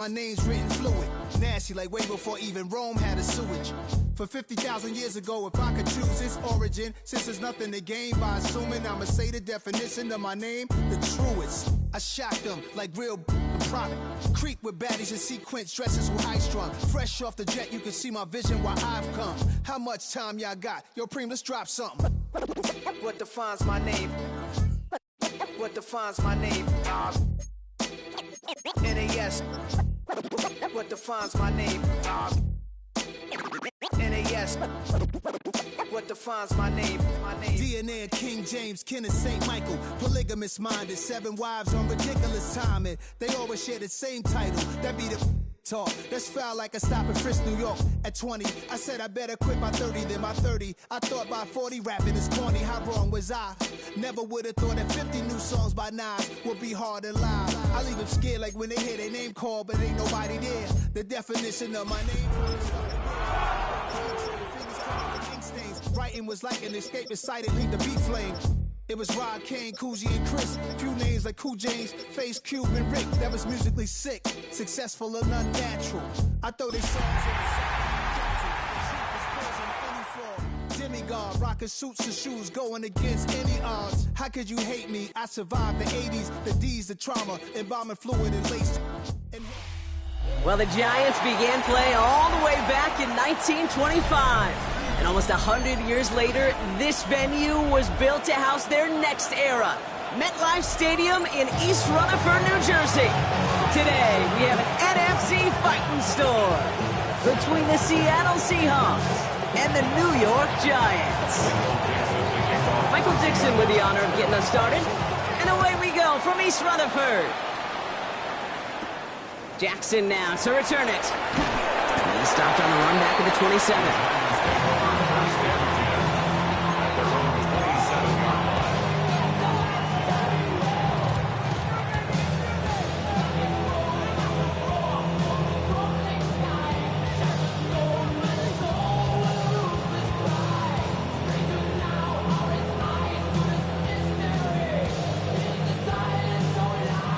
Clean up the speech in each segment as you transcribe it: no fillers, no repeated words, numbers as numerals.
My name's written fluid, nasty like way before even Rome had a sewage. For 50,000 years ago, if I could choose its origin, since there's nothing to gain by assuming, I'ma say the definition of my name, the truest. I shock them like real product. Creep with baddies in sequence, dresses with high strung. Fresh off the jet, you can see my vision where I've come. How much time y'all got? Yo, Preem, let's drop something. What defines my name? What defines my name? NAS. What defines my name? NAS. What defines my name? DNA of King James, kin of St. Michael. Polygamous minded, 7 wives on ridiculous timing. They always share the same title. That be the talk. That's foul like a stop in Frisk, New York. At 20, I said I better quit by 30 than by 30. I thought by 40 rapping is corny. How wrong was I? Never would have thought that 50 new songs by Nas would be hard to live. I leave them scared like when they hear their name called, but ain't nobody there. The definition of my name. Writing was like an escape inside it, leave the beat flame. It was Rod, Kane, Coogee, and Chris. Few names like Cool James, Face, Cube, and Rick. That was musically sick, successful and unnatural. I throw they songs in the demigod, rocking suits and shoes, going against any odds. How could you hate me? I survived the 80s, the D's, the trauma, embalming fluid and laced. Well, the Giants began play all the way back in 1925. And almost 100 years later, this venue was built to house their next era. MetLife Stadium in East Rutherford, New Jersey. Today, we have an NFC fighting store between the Seattle Seahawks and the New York Giants. Michael Dixon with the honor of getting us started. And away we go from East Rutherford. Jackson now to return it. He stopped on the run back of the 27.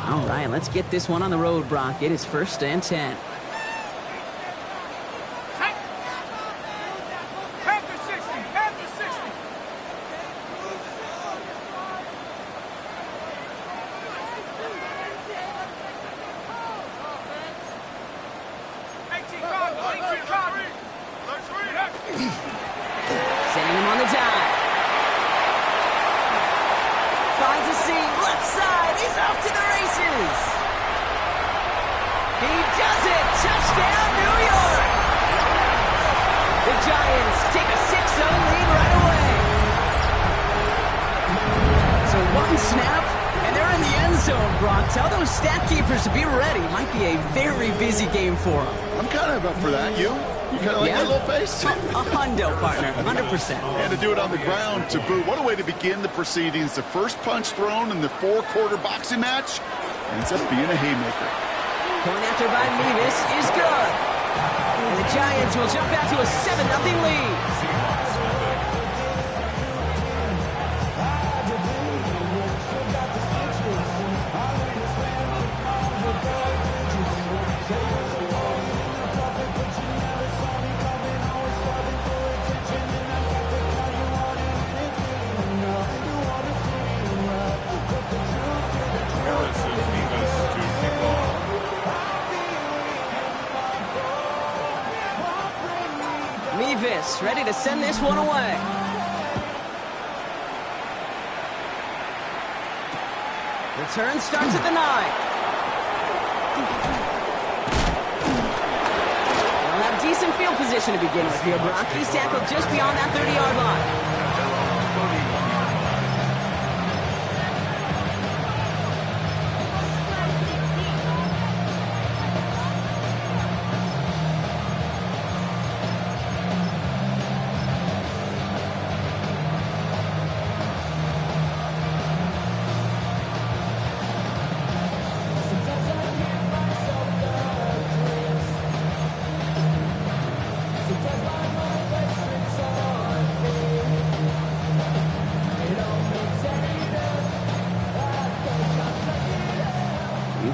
All right, let's get this one on the road, Brock. It is 1st and 10. Sending him on the dive. Finds a seam, left side. He's off to the races. He does it. Touchdown, New York. The Giants take a 6-0 lead right away. So one snap, and they're in the end zone, Brock. Tell those stat keepers to be ready. Might be a very busy game for them. I'm kind of up for that. You kind of like that little face? A hundo, partner, 100%. And to do it on the ground to boot. What a way to begin the proceedings. The first punch thrown in the 4-quarter boxing match ends up being a haymaker. Point after by Mevis is good. And the Giants will jump out to a 7-0 lead. Mevis ready to send this one away. Return starts at the 9. They'll have decent field position to begin with here, Brock. He's tackled just beyond that 30-yard line.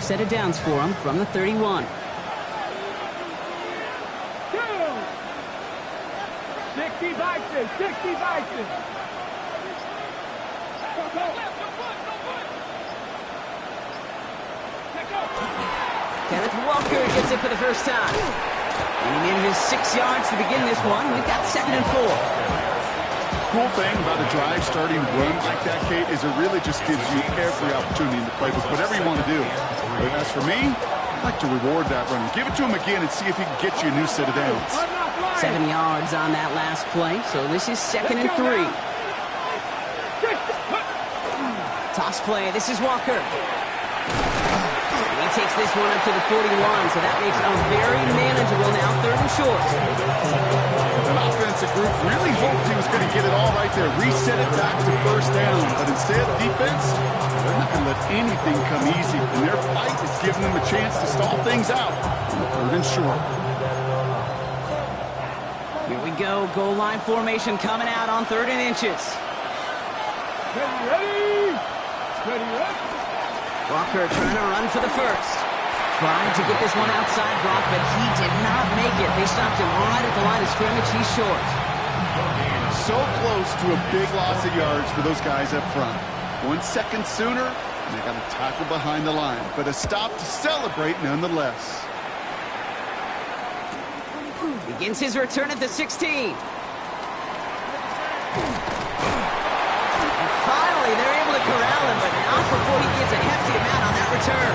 Set of downs for him from the 31. 60 Vikings, 60 Vikings. Kenneth Walker gets it for the first time. And he manages 6 yards to begin this one. We've got 2nd and 4. Cool thing about a drive starting run like that, Kate, is it really just gives you every opportunity in the playbook, whatever you want to do. But as for me, I'd like to reward that runner. Give it to him again and see if he can get you a new set of downs. 7 yards on that last play, so this is 2nd and 3. Toss play, this is Walker. And he takes this one up to the 41, so that makes it very manageable now, 3rd and short. An offensive group really hoped he was going to get it all right there, reset it back to 1st down, but instead, defense, they're not going to let anything come easy, and their fight is giving them a chance to stall things out. 3rd and short. Here we go, goal line formation coming out on 3rd and inches. Ready? Walker trying to run for the first. Trying to get this one outside Brock, but he did not make it. They stopped him right at the line of scrimmage. He's short. So close to a big loss of yards for those guys up front. 1 second sooner, and they got a tackle behind the line. But a stop to celebrate nonetheless. Begins his return at the 16. And finally, they're able to corral him, but not before he gets a hefty amount on that return.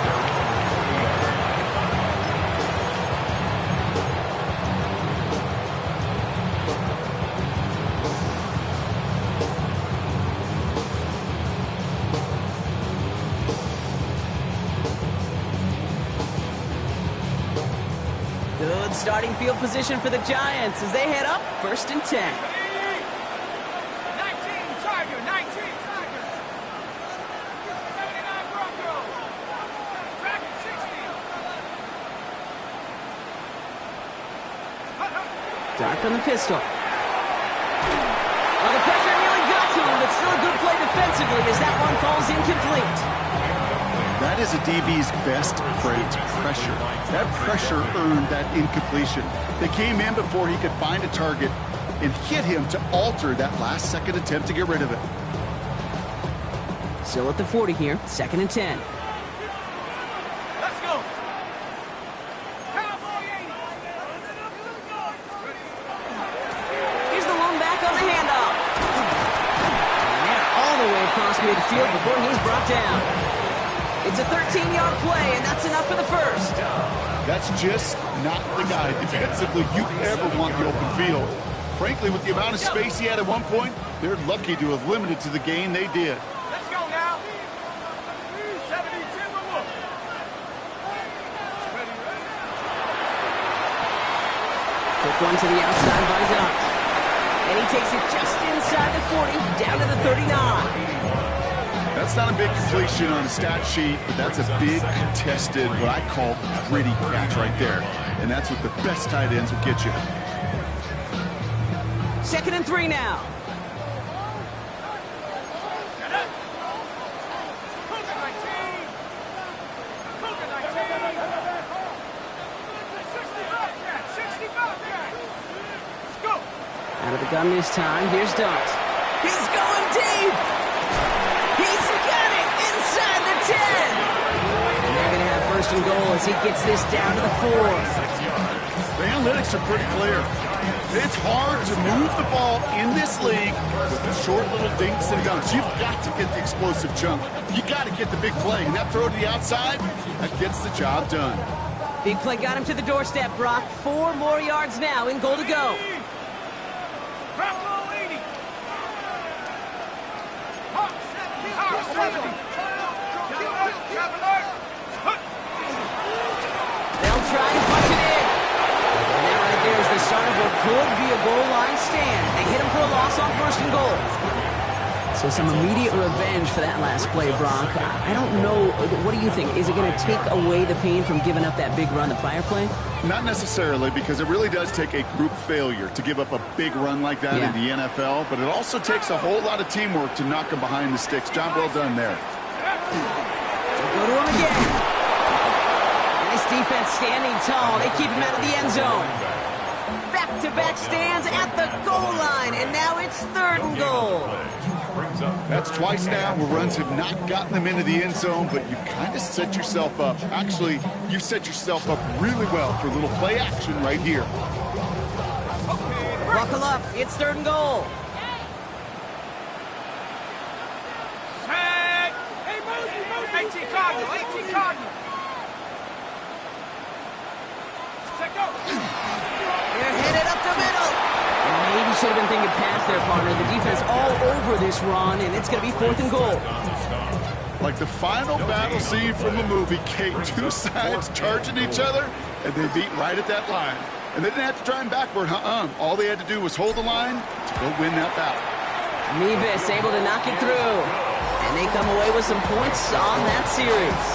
Good starting field position for the Giants as they head up 1st and 10. 19, Tiger, 19, Tiger. 79 Broncos. Dragon 60. Dark on the pistol. Well, the pressure nearly got to him, but still a good play defensively as that one falls incomplete. That is a DB's best trait, pressure. That pressure earned that incompletion. They came in before he could find a target and hit him to alter that last-second attempt to get rid of it. Still at the 40 here, 2nd and 10. Let's go. Cowboy 80. Here's the lone back on the handoff. And they're all the way across midfield before he's brought down. It's a 13-yard play, and that's enough for the first. That's just not the guy defensively you ever want the open field. Frankly, with the amount of space he had at one point, they're lucky to have limited to the gain they did. Let's go now. 72 and one. Quick one to the outside by Duck. And he takes it just inside the 40, down to the 39. That's not a big completion on a stat sheet, but that's a big contested, what I call gritty catch right there. And that's what the best tight ends will get you. 2nd and 3 now. Cougar 19. Cougar 19. 65 catch. Let's go. Out of the gun this time, here's Duck. He's going deep. He's got it inside the 10. And they're going to have 1st and goal as he gets this down to the 4. The analytics are pretty clear. It's hard to move the ball in this league with the short little dinks and dunks. You've got to get the explosive jump. You got to get the big play. And that throw to the outside, that gets the job done. Big play got him to the doorstep, Brock. 4 more yards now in goal to go. Bravo 80. Hawk 70. They'll try and punch it in. And that right there is the start of what could be a goal line stand. They hit him for a loss on 1st and goal. So some immediate revenge for that last play, Brock. I don't know. What do you think? Is it going to take away the pain from giving up that big run the prior play? Not necessarily, because it really does take a group failure to give up a big run like that in the NFL, but it also takes a whole lot of teamwork to knock them behind the sticks. Job well done there. They go to him again. Nice defense standing tall. They keep him out of the end zone. Back-to-back stands at the goal line, and now it's 3rd and goal. That's twice now where runs have not gotten them into the end zone, but you've kind of set yourself up. Actually, you've set yourself up really well for a little play action right here. Buckle up, it's 3rd and goal. Set. Hey, Mosey. 18 Cardinal, 18 Cardinal. Set go. They're headed up the middle. And maybe should have been thinking pass there, partner. The defense all over this run, and it's going to be 4th and goal. Like the final battle scene from a movie, Kate, 2 sides charging each other, and they beat right at that line. And they didn't have to drive backward, All they had to do was hold the line to go win that battle. Mevis able to knock it through. And they come away with some points on that series.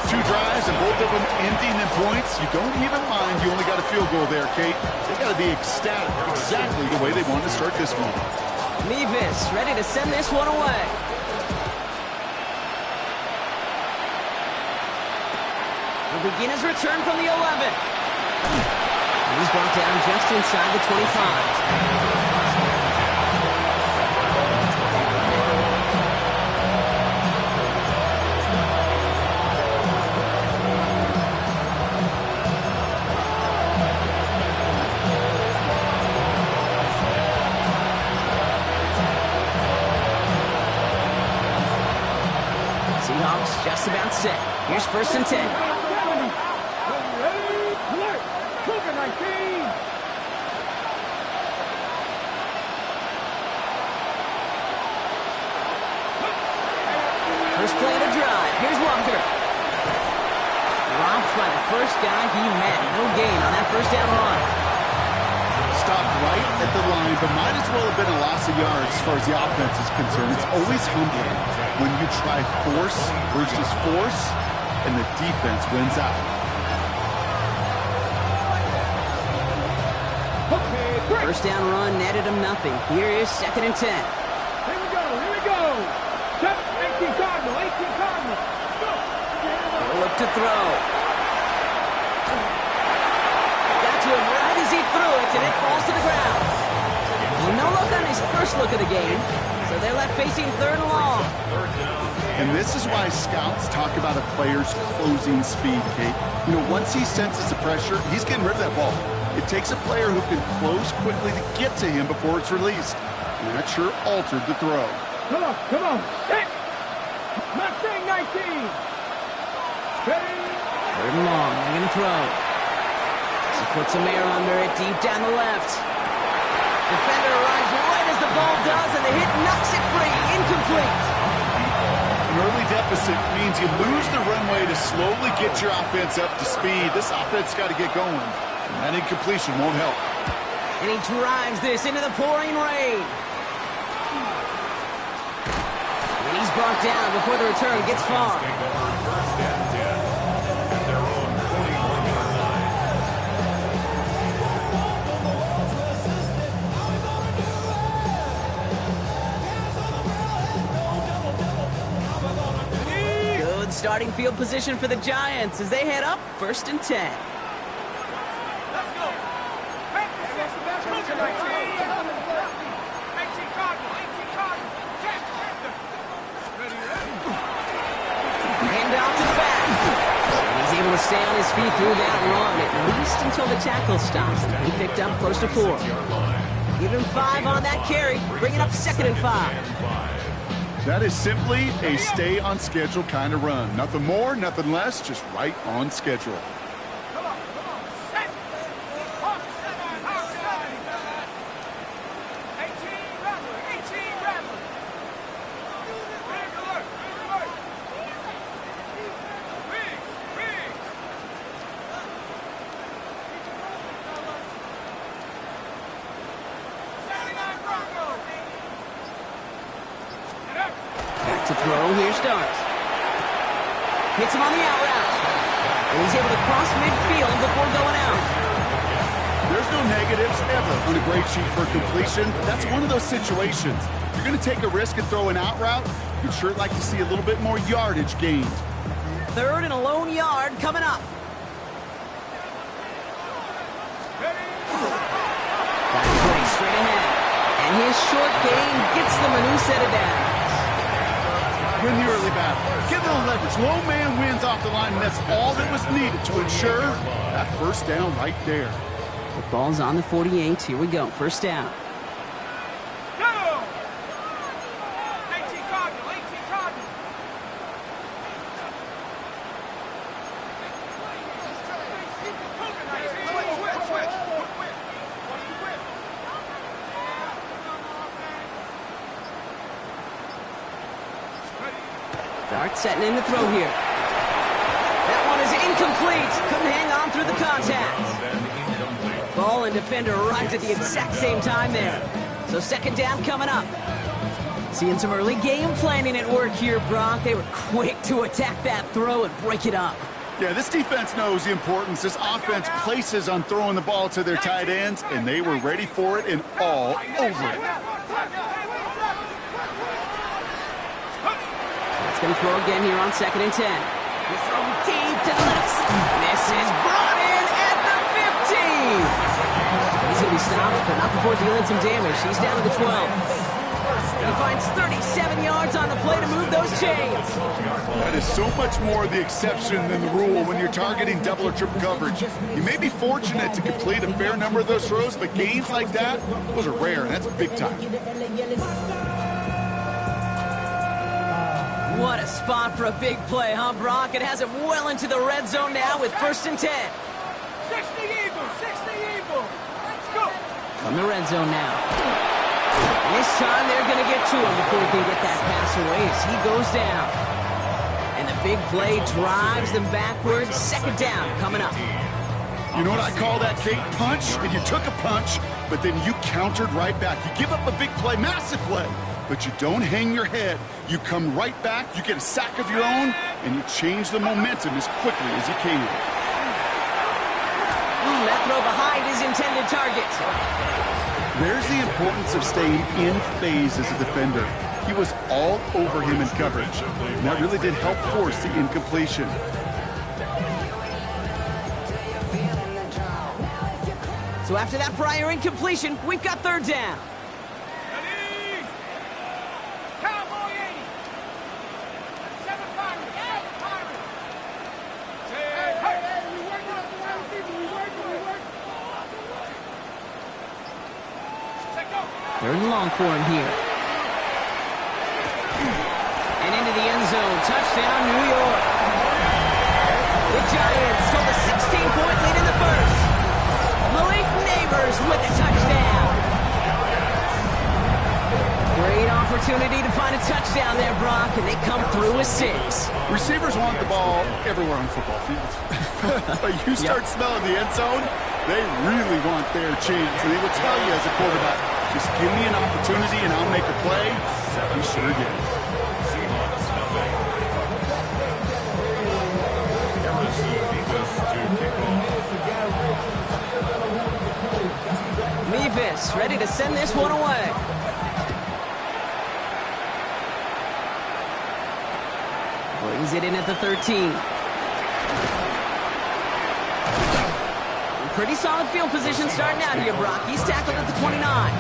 2 drives and both of them ending in points. You don't even mind you only got a field goal there, Kate. They got to be ecstatic, exactly the way they wanted to start this one. Mevis ready to send this one away. He'll begin his return from the 11. He's brought down just inside the 25. Seahawks just about set. Here's 1st and 10. First play of the drive. Here's Walker. Dropped by the first guy he met. No gain on that 1st down run. Stopped right at the line, but might as well have been a loss of yards as far as the offense is concerned. It's always humbling when you try force versus force, and the defense wins out. First down run netted him nothing. Here is 2nd and 10. Here we go. 18 Cardinal, 18 Cardinal. He'll look to throw. Got to him right as he threw it, and it falls to the ground. Well, no look on his first look of the game, so they're left facing 3rd and long. And this is why scouts talk about a player's closing speed, Kate. You know, once he senses the pressure, he's getting rid of that ball. It takes a player who can close quickly to get to him before it's released. And that sure altered the throw. Come on. Hit. Mustang 19. Ready. 3rd and long. They're going to throw. He puts some air under it deep down the left. Defender arrives right as the ball does, and the hit knocks it free. Incomplete. An early deficit means you lose the runway to slowly get your offense up to speed. This offense got to get going, and that incompletion won't help. And he drives this into the pouring rain. And he's brought down before the return gets far. Good starting field position for the Giants as they head up 1st and 10. Let's go. 18 Cardinal, 18 Cardinal. Check. Ready. Hand out to the back. And he's able to stay on his feet through that run, at least until the tackle stops him. He picked up close to 4. Give him 5 on that carry, bring it up 2nd and 5. That is simply a stay-on-schedule kind of run. Nothing more, nothing less, just right on schedule. Come on. Set. Hawk 7. Hawk 7. 18 Rattler. Big alert. Big. 79 Bronco. Get up. Back to throw, here starts. Hits him on the out route. And he's able to cross midfield before going out. There's no negatives ever on a grade sheet for completion. That's one of those situations. If you're going to take a risk and throw an out route, you'd sure like to see a little bit more yardage gained. 3rd and a lone yard coming up. Ready. this short gain gets them a new set of downs. Win the early battle. Get a little leverage. Low man wins off the line, and that's all that was needed to ensure that first down right there. The ball's on the 48. Here we go. First down. Go! 18 Cardinal, 18 Cardinal. Dart setting in the throw here. That one is incomplete. Couldn't hang on through the contact. Ball and defender arrived at the exact same time there. So second down coming up. Seeing some early game planning at work here, Brock. They were quick to attack that throw and break it up. Yeah, this defense knows the importance this offense places on throwing the ball to their tight ends, and they were ready for it and all over it. It's going to throw again here on 2nd and 10. The throw deep to the left. This is brought in at the 15. He's going to be stopped, but not before dealing some damage. He's down to the 12. He finds 37 yards on the play to move those chains. That is so much more the exception than the rule when you're targeting double or triple coverage. You may be fortunate to complete a fair number of those throws, but gains like that, those are rare, and that's big time. What a spot for a big play, huh, Brock? It has it well into the red zone now with 1st and 10. 60 Eagles, 60 Eagles. Let's go. From the red zone now. And this time they're going to get to him before he can get that pass away as he goes down. And the big play drives them backwards. 2nd down coming up. You know what I call that, Kate? Punch, and you took a punch, but then you countered right back. You give up a big play, massive play, but you don't hang your head. You come right back, you get a sack of your own, and you change the momentum as quickly as you can. That throw behind his intended target. There's the importance of staying in phase as a defender. He was all over him in coverage, and that really did help force the incompletion. So after that prior incompletion, we've got 3rd down. Ready? Cowboy 80. 7 Pirates, 7 Pirates. Hey, we working up the wide receiver. We working. Take go. 3rd and long for him here. And into the end zone. Touchdown, New York. The Giants hold a 16-point lead in the first. Malik Neighbors with a touchdown. Great opportunity to find a touchdown there, Brock, and they come through with 6. Receivers want the ball everywhere on football fields. But you start smelling the end zone, they really want their chance. And they will tell you as a quarterback, just give me an opportunity and I'll make a play. He sure did. Mevis ready to send this one away. Brings it in at the 13. Pretty solid field position starting out here, Brock. He's tackled at the 29.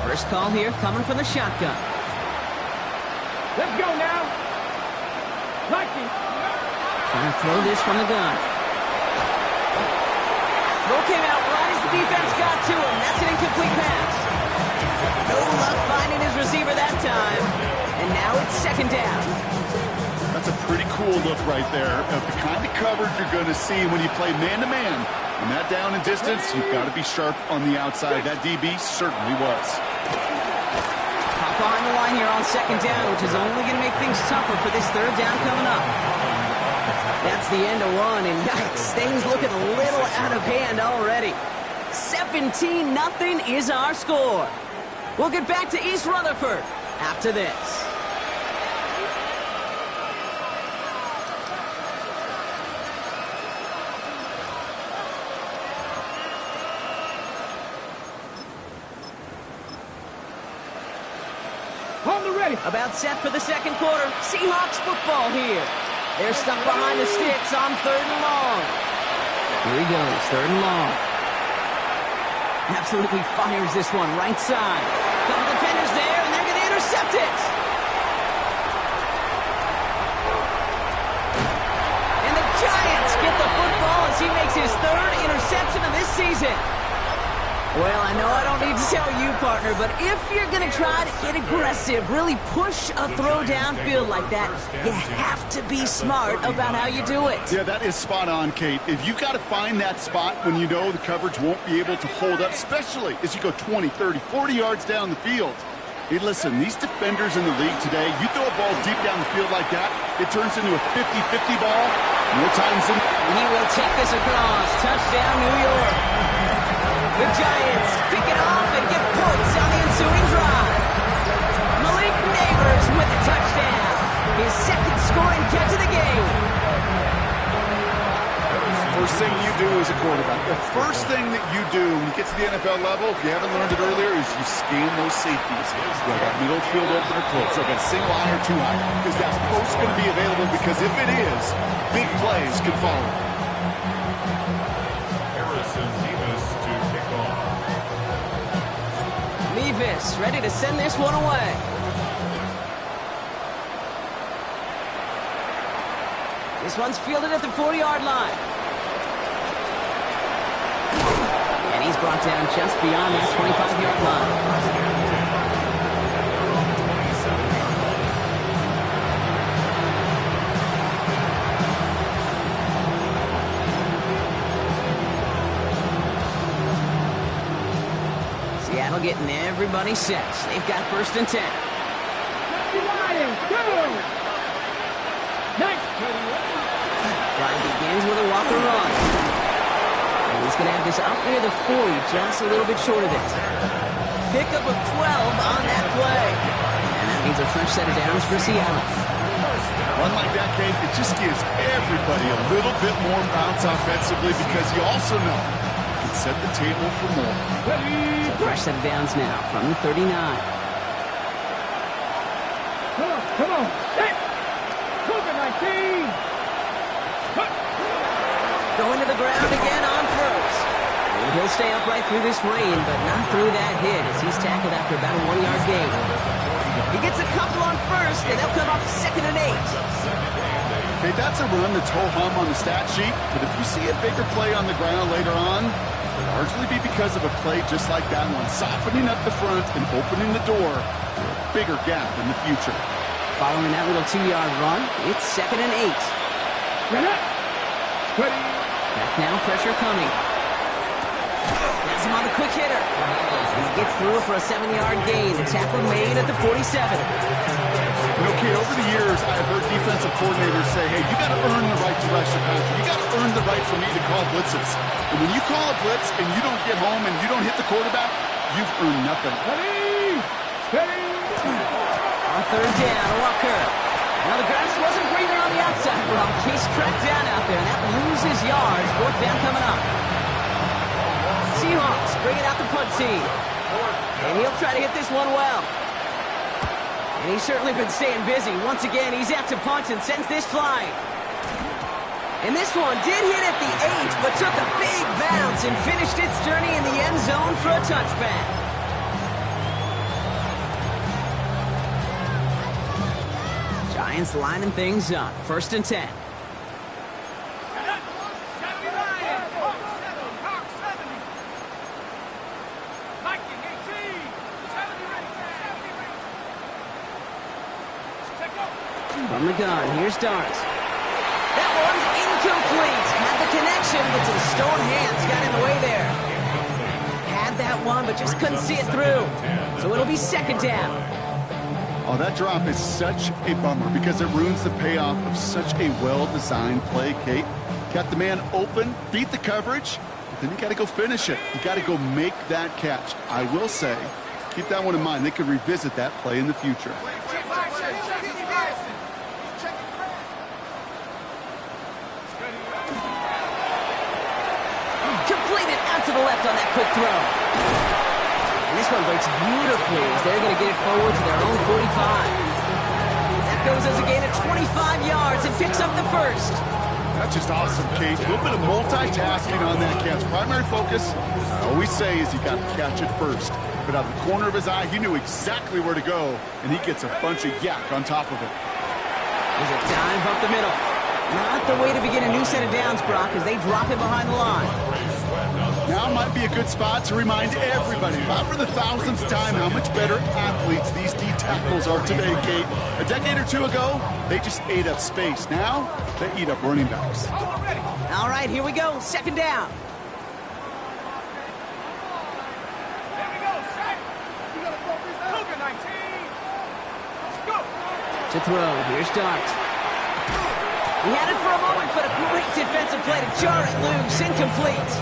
First call here coming from the shotgun. Let's go now. Lucky. Trying to throw this from the gun. Throw came out right as the defense got to him. That's an incomplete pass. No luck finding his receiver that time. And now it's 2nd down. That's a pretty cool look right there of the kind of coverage you're going to see when you play man-to-man. And that down and distance, you've got to be sharp on the outside. That DB certainly was. Pop behind the line here on 2nd down, which is only going to make things tougher for this 3rd down coming up. That's the end of one, and yikes, things looking a little out of hand already. 17-0 is our score. We'll get back to East Rutherford after this. On the ready. About set for the second quarter. Seahawks football here. They're stuck behind the sticks on 3rd and long. Here he goes, 3rd and long. Absolutely fires this one, right side. Couple defenders there, and they're going to intercept it. And the Giants get the football as he makes his 3rd interception of this season. Well, I know I don't need to tell you, partner, but if you're going to try to get aggressive, really push a throw downfield like that, you have to be smart about how you do it. Yeah, that is spot on, Kate. If you've got to find that spot when you know the coverage won't be able to hold up, especially as you go 20, 30, 40 yards down the field. Hey, listen, these defenders in the league today, you throw a ball deep down the field like that, it turns into a 50-50 ball more times than... He will take this across. Touchdown, New York. The Giants pick it off and get points on the ensuing drive. Malik Neighbors with a touchdown. His 2nd scoring catch of the game. First thing you do as a quarterback, the first thing that you do when you get to the NFL level, if you haven't learned it earlier, is you scan those safeties. Do I got middle field open or close? Do I got single high or two high? Is that post going to be available? Because if it is, big plays can follow. Levis ready to send this one away. This one's fielded at the 40-yard line. And he's brought down just beyond that 25-yard line. Seattle getting everybody set. They've got 1st and 10. Drive begins with a Walker run. And he's going to have this up near the 40, just a little bit short of it. Pickup of 12 on that play. And that means a fresh set of downs for Seattle. One like that, Kate, it just gives everybody a little bit more bounce offensively because you also know you can set the table for more. So fresh set of downs now from the 39. Come on. Hey. COVID-19. Going to the ground again on 1st. And he'll stay upright through this rain, but not through that hit as he's tackled after about a 1-yard gain. He gets a couple on 1st, and they'll come up 2nd and 8. Okay, that's a run that's ho-hum on the stat sheet, but if you see a bigger play on the ground later on, it'll largely be because of a play just like that one, softening up the front and opening the door for a bigger gap in the future. Following that little 2-yard run, it's 2nd and 8. Back now, pressure coming. Has him on the quick hitter. He gets through for a 7-yard gain. The tackle made at the 47. Okay, over the years, I've heard defensive coordinators say, hey, you got to earn the right to rush the passer. You got to earn the right for me to call blitzes. And when you call a blitz and you don't get home and you don't hit the quarterback, you've earned nothing. On 3rd down, Walker. Now the grass wasn't greener on the outside. Well, Case tracked down out there, and that loses yards. 4th down coming up. Seahawks bringing out the punt team. And he'll try to hit this one well. And he's certainly been staying busy. Once again, he's out to punt and sends this flying. And this one did hit at the 8, but took a big bounce and finished its journey in the end zone for a touchback. Giants lining things up. 1st and 10. From the gun, here's Dart. That one's incomplete. Had the connection, but some stone hands got in the way there. Had that one, but just couldn't see it through. So it'll be 2nd down. Oh, that drop is such a bummer because it ruins the payoff of such a well-designed play, Kate. Got the man open, beat the coverage, but then you got to go finish it. You got to go make that catch. I will say, keep that one in mind. They could revisit that play in the future. Completed out to the left on that quick throw. And this one breaks connects beautifully as they're going to get it forward to their own 45. That goes as a gain of 25 yards and picks up the first. That's just awesome, Kate. A little bit of multitasking on that catch. Primary focus, I always say, is you got to catch it first. But out of the corner of his eye, he knew exactly where to go, and he gets a bunch of yak on top of it. There's a dive up the middle. Not the way to begin a new set of downs, Brock, as they drop him behind the line. Now might be a good spot to remind everybody, not for the thousandth time, how much better athletes these D tackles are today, Kate. A decade or two ago, they just ate up space. Now, they eat up running backs. All right, here we go. Second down. To throw, here's Dart. He had it for a moment, but a great defensive play to jar it loose, incomplete.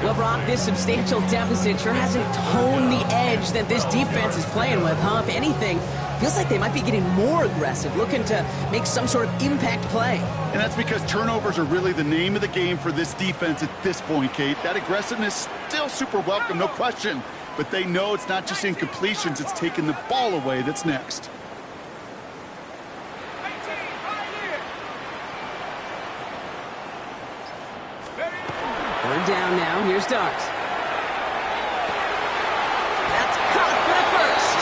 Well, Brock, this substantial deficit sure hasn't toned the edge that this defense is playing with, huh? If anything, feels like they might be getting more aggressive, looking to make some sort of impact play. And that's because turnovers are really the name of the game for this defense at this point, Kate. That aggressiveness still super welcome, no question. But they know it's not just incompletions, it's taking the ball away that's next. Third down now, here's Dart. That's caught for the first.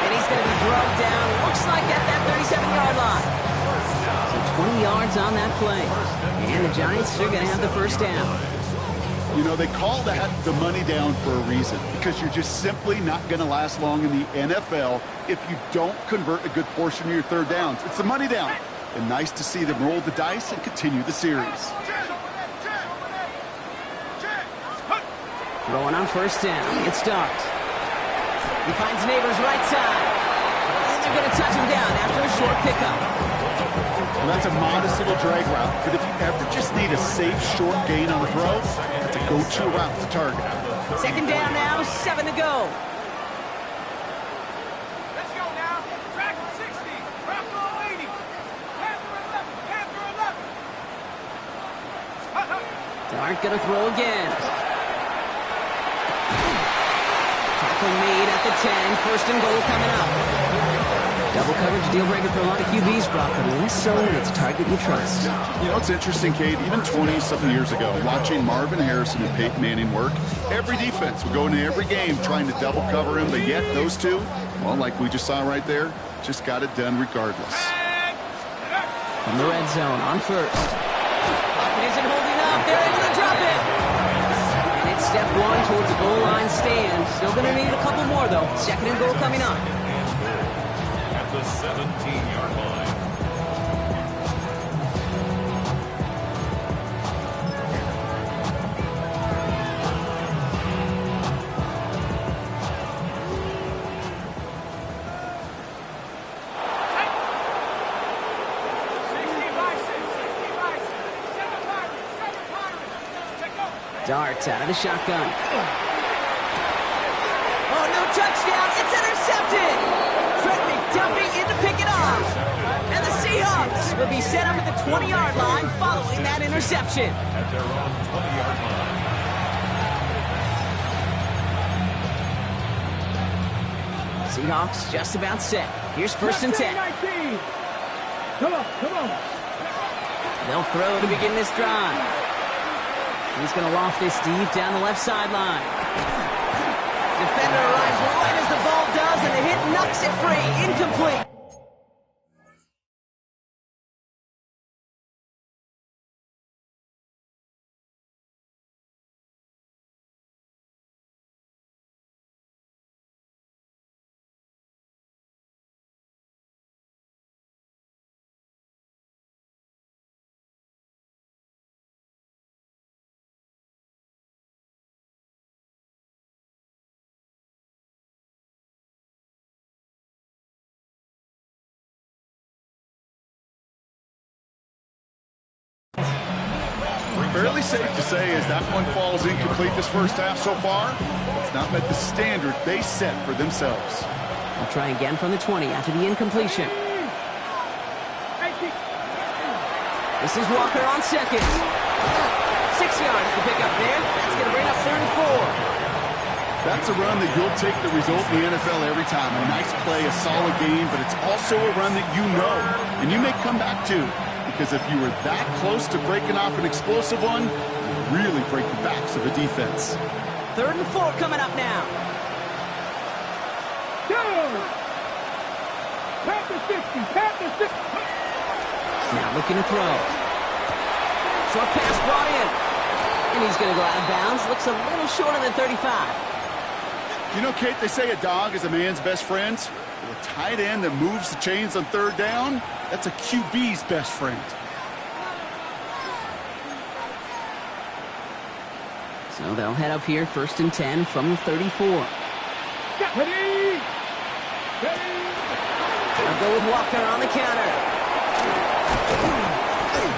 And he's going to be drugged down, looks like at that 37-yard line. So 20 yards on that play. And the Giants are going to have the first down. You know, they call that the money down for a reason, because you're just simply not going to last long in the NFL if you don't convert a good portion of your third downs. It's the money down. And nice to see them roll the dice and continue the series. Throwing on first down, it's Dart. He finds Neighbors right side. And they're going to touch him down after a short pickup. Well, that's a modest little drag route, but if you ever just need a safe, short gain on the throw, that's a go-to route to target. Second down now, 7 to go. Let's go now. Track 60. Raptor 80. Panther 11. Panther 11. Dart going to throw again. Tackle made at the 10. First and goal coming up. Double coverage deal breaker for a lot of QBs, Brock, but less so when it's a target you trust. You know, it's interesting, Kate, even 20-something years ago, watching Marvin Harrison and Peyton Manning work, every defense would go into every game trying to double cover him, but yet those two, well, like we just saw right there, just got it done regardless. From the red zone on first. Pocket isn't holding up. They're able to drop it. And it's step one towards a goal line stand. Still going to need a couple more, though. Second and goal coming up. At the 17-yard line. Dart out of the shotgun. Oh, no touchdown. It's intercepted. Trent McDuffie in to pick it off. And the Seahawks will be set up at the 20-yard line following that interception. At their own 20-yard line. Seahawks just about set. Here's first and 10. 19. Come on, come on. They'll throw to begin this drive. He's going to loft this deep down the left sideline. Defender arrives right as the ball does, and the hit knocks it free. Incomplete. Fairly safe to say as that one falls incomplete this first half so far, it's not met the standard they set for themselves. They'll try again from the 20 after the incompletion. This is Walker on second. 6 yards to pick up there. That's going to bring up third and 4. That's a run that you'll take the result in the NFL every time. A nice play, a solid game, but it's also a run that you know and you may come back to, because if you were that close to breaking off an explosive one, you really break the backs of a defense. 3rd and 4 coming up now. Now looking to throw. Short pass brought in. And he's going to go out of bounds. Looks a little shorter than 35. You know, Kate, they say a dog is a man's best friend. Well, a tight end that moves the chains on 3rd down, that's a QB's best friend. So they'll head up here, 1st and 10 from the 34. Ready! They'll go with Walker on the counter.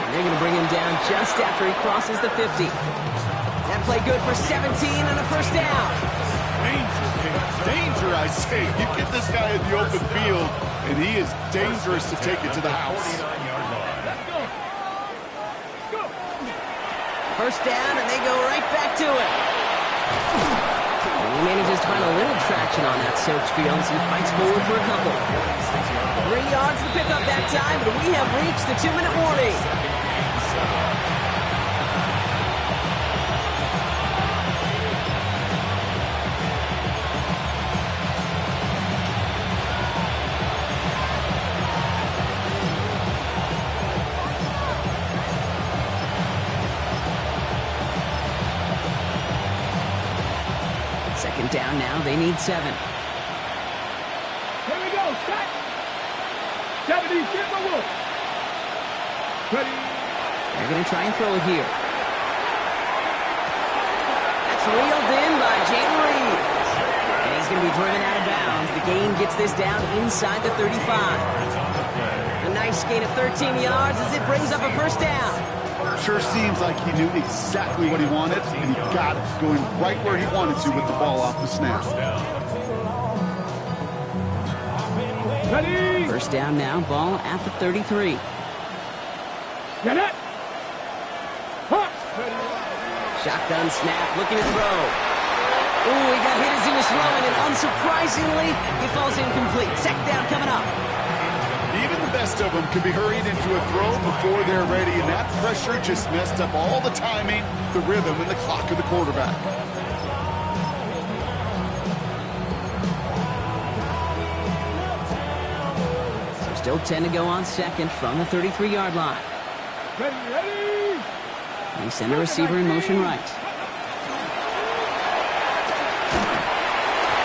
And they're going to bring him down just after he crosses the 50. That play good for 17 and a 1st down. Danger, I say. You get this guy in the open field, and he is dangerous to take it to the house. 1st down, and they go right back to it. And he manages to find a little traction on that search field as he fights forward for a couple. 3 yards to pick up that time, but we have reached the 2-minute warning. Down now, they need 7. Here we go, set. 70, get the look. Ready. They're going to try and throw it here. That's reeled in by Jayden Reed. And he's going to be driven out of bounds. The gain gets this down inside the 35. A nice gain of 13 yards as it brings up a 1st down. Sure seems like he knew exactly what he wanted, and he got it, going right where he wanted to with the ball off the snap. Ready. 1st down now, ball at the 33. Get it. Huh. Shotgun snap, looking to throw. Ooh, he got hit as he was throwing, and unsurprisingly, he falls incomplete. 2nd down coming up. Even the best of them can be hurried into a throw before they're ready, and that pressure just messed up all the timing, the rhythm, and the clock of the quarterback. So still 10 to go on 2nd from the 33-yard line. Ready. They send a receiver in motion right.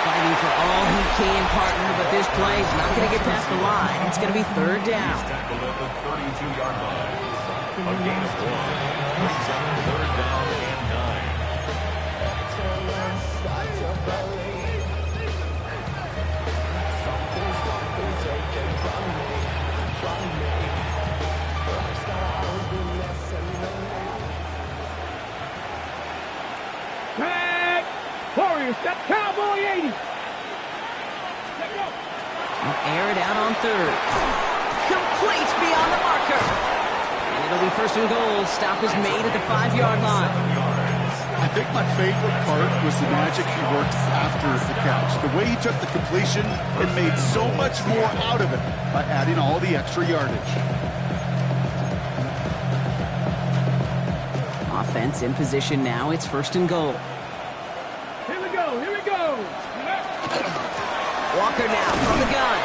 Fighting for all he can, partner, but this play is not going to get past the line. It's going to be 3rd down. Tackled at the 32-yard line. A gain of 1. Brings up 3rd down and 9. Back. Warriors, step cowboy 80. Air it out on 3rd. Complete beyond the marker. And it'll be 1st and goal. Stop is made at the 5-yard line. I think my favorite part was the magic he worked after the catch. The way he took the completion and made so much more out of it by adding all the extra yardage. Offense in position now. It's 1st and goal. Here we go. Walker now from the gun.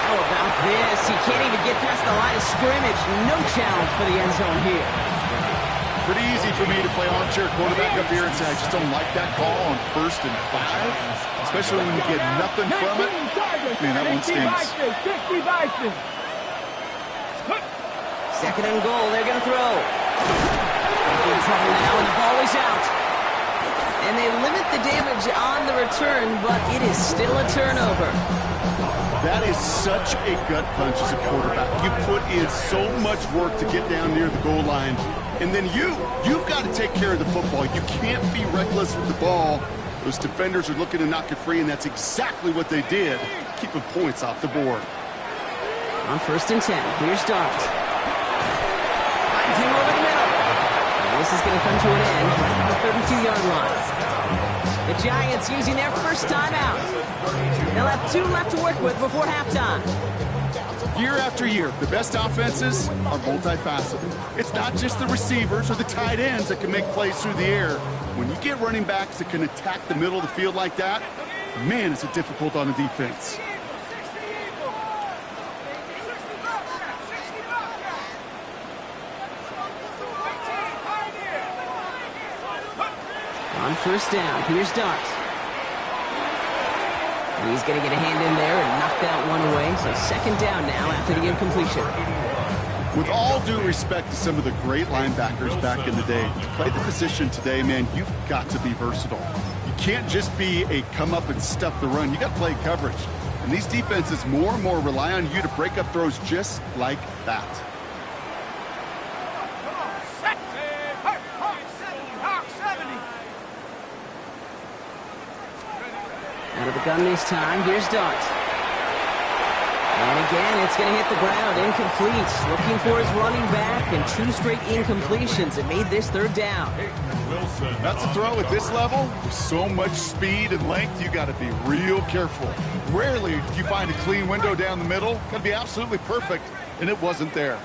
How about this? He can't even get past the line of scrimmage. No challenge for the end zone here. Pretty easy for me to play armchair quarterback up here and say I just don't like that call on 1st and 5, especially when you get nothing from it. Man, that one stings. 50 Bison. 2nd and goal. They're going to throw. In trouble now, and the ball is out. And they limit the damage on the return, but it is still a turnover. That is such a gut punch as a quarterback. You put in so much work to get down near the goal line, and then you've got to take care of the football. You can't be reckless with the ball. Those defenders are looking to knock it free, and that's exactly what they did, keeping points off the board. On 1st and 10, clear start. Finds him over the middle. And this is going to come to an end right at the 32-yard line. The Giants using their first timeout. They'll have 2 left to work with before halftime. Year after year, the best offenses are multifaceted. It's not just the receivers or the tight ends that can make plays through the air. When you get running backs that can attack the middle of the field like that, man, is it difficult on the defense. On first down, here's Darts. He's going to get a hand in there and knock that one away. So second down now after the incompletion. With all due respect to some of the great linebackers back in the day, to play the position today, man, you've got to be versatile. You can't just be a come up and stuff the run. You got to play coverage. And these defenses more and more rely on you to break up throws just like that. Out of the gun this time, here's Darts. And again, it's going to hit the ground, incomplete. Looking for his running back, and 2 straight incompletions. It made this third down. That's a throw at this level. With so much speed and length, you got to be real careful. Rarely do you find a clean window down the middle. Got to be absolutely perfect, and it wasn't there.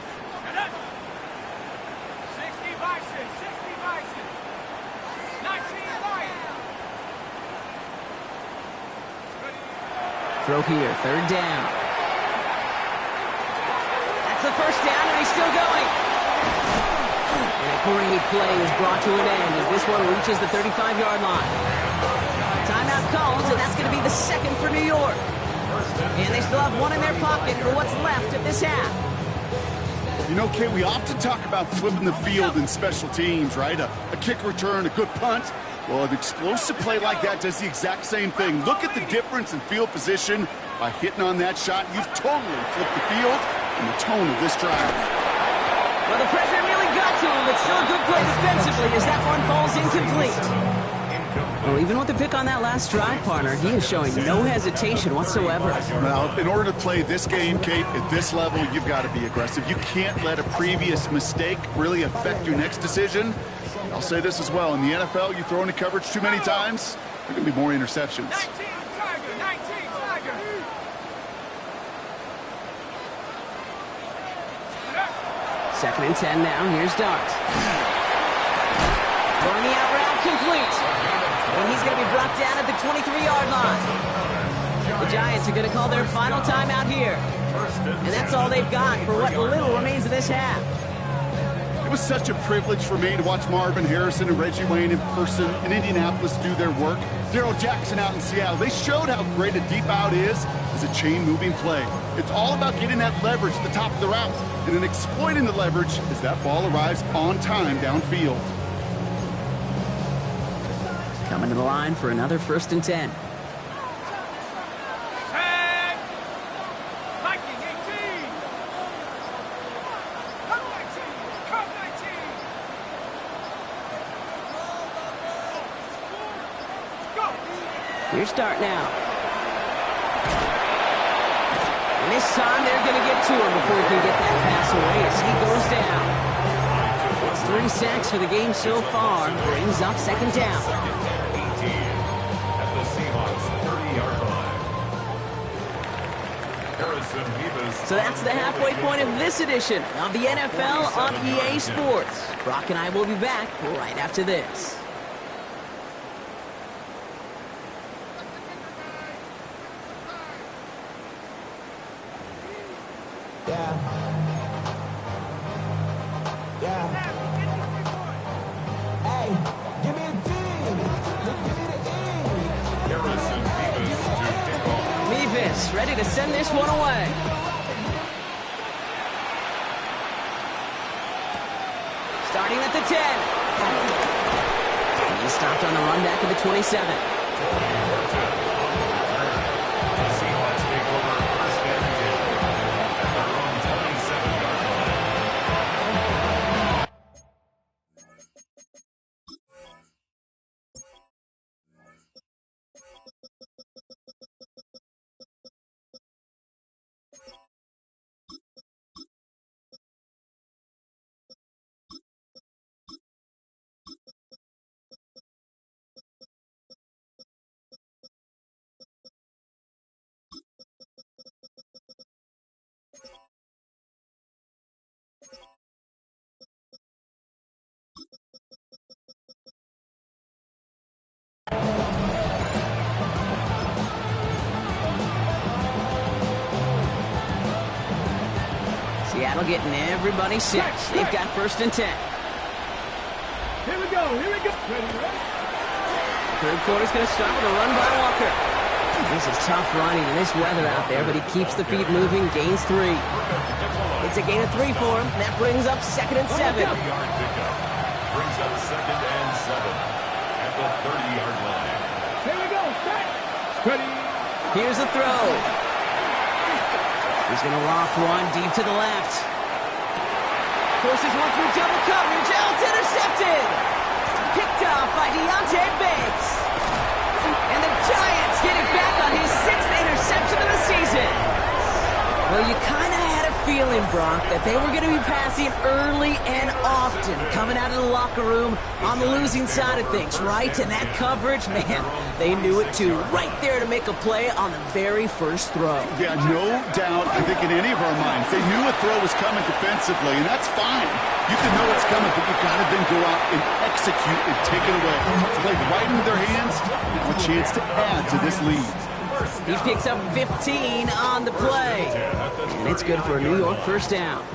Throw here, third down. That's the first down, and he's still going. And a great play is brought to an end as this one reaches the 35-yard line. Timeout called, and that's going to be the second for New York. And they still have one in their pocket for what's left of this half. You know, Kate, we often talk about flipping the field in special teams, right? A kick return, a good punt. Well, an explosive play like that does the exact same thing. Look at the difference in field position. By hitting on that shot, you've totally flipped the field and the tone of this drive. Well, the pressure really got to him, but still a good play defensively as that one falls incomplete. Well, even with the pick on that last drive, partner, he is showing no hesitation whatsoever. Well, in order to play this game, Kate, at this level, you've got to be aggressive. You can't let a previous mistake really affect your next decision. I'll say this as well. In the NFL, you throw into coverage too many times, there are going to be more interceptions. 19 Tiger. Second and 10 now. Here's Darts. Throwing the out route complete. And he's going to be brought down at the 23-yard line. The Giants are going to call their final timeout here. And that's all they've got for what little remains of this half. It was such a privilege for me to watch Marvin Harrison and Reggie Wayne in person in Indianapolis do their work. Darrell Jackson out in Seattle. They showed how great a deep out is as a chain-moving play. It's all about getting that leverage at the top of the route and then exploiting the leverage as that ball arrives on time downfield. Coming to the line for another first and 10. Here's Start now. And this time they're going to get to him before he can get that pass away as he goes down. It's 3 sacks for the game so far. Brings up second down. 18 at the Seahawks 30-yard line. Harrison Beavis. So that's the halfway point of this edition of the NFL on EA Sports. Brock and I will be back right after this. Ready to send this one away. Starting at the 10. He stopped on the run back of the 27. That'll get everybody set. They've got 1st and 10. Here we go. Ready? Third quarter's going to start with a run by Walker. This is tough running in this weather out there, but he keeps the feet moving, gains 3. It's a gain of 3 for him. That brings up 2nd and 7. 30-yard pickup. Brings up 2nd and 7 at the 30-yard line. Here we go. Set. Ready. Here's a throw. He's going to loft one deep to the left. Forces one through double coverage. Oh, it's intercepted. Picked off by Deontay Banks. And the Giants get it back on his 6th interception of the season. Well, you kind of had a feeling, Brock, that they were going to be passing early and often, coming out of the locker room on the losing side of things, right? And that coverage, man, they knew it too. Right there to make a play on the very first throw. Yeah, no doubt, I think, in any of our minds. They knew a throw was coming defensively, and that's fine. You can know it's coming, but you got to then go out and execute and take it away. Played right into their hands, now a chance to add to this lead. He picks up 15 on the play. And it's good for a New York 1st down.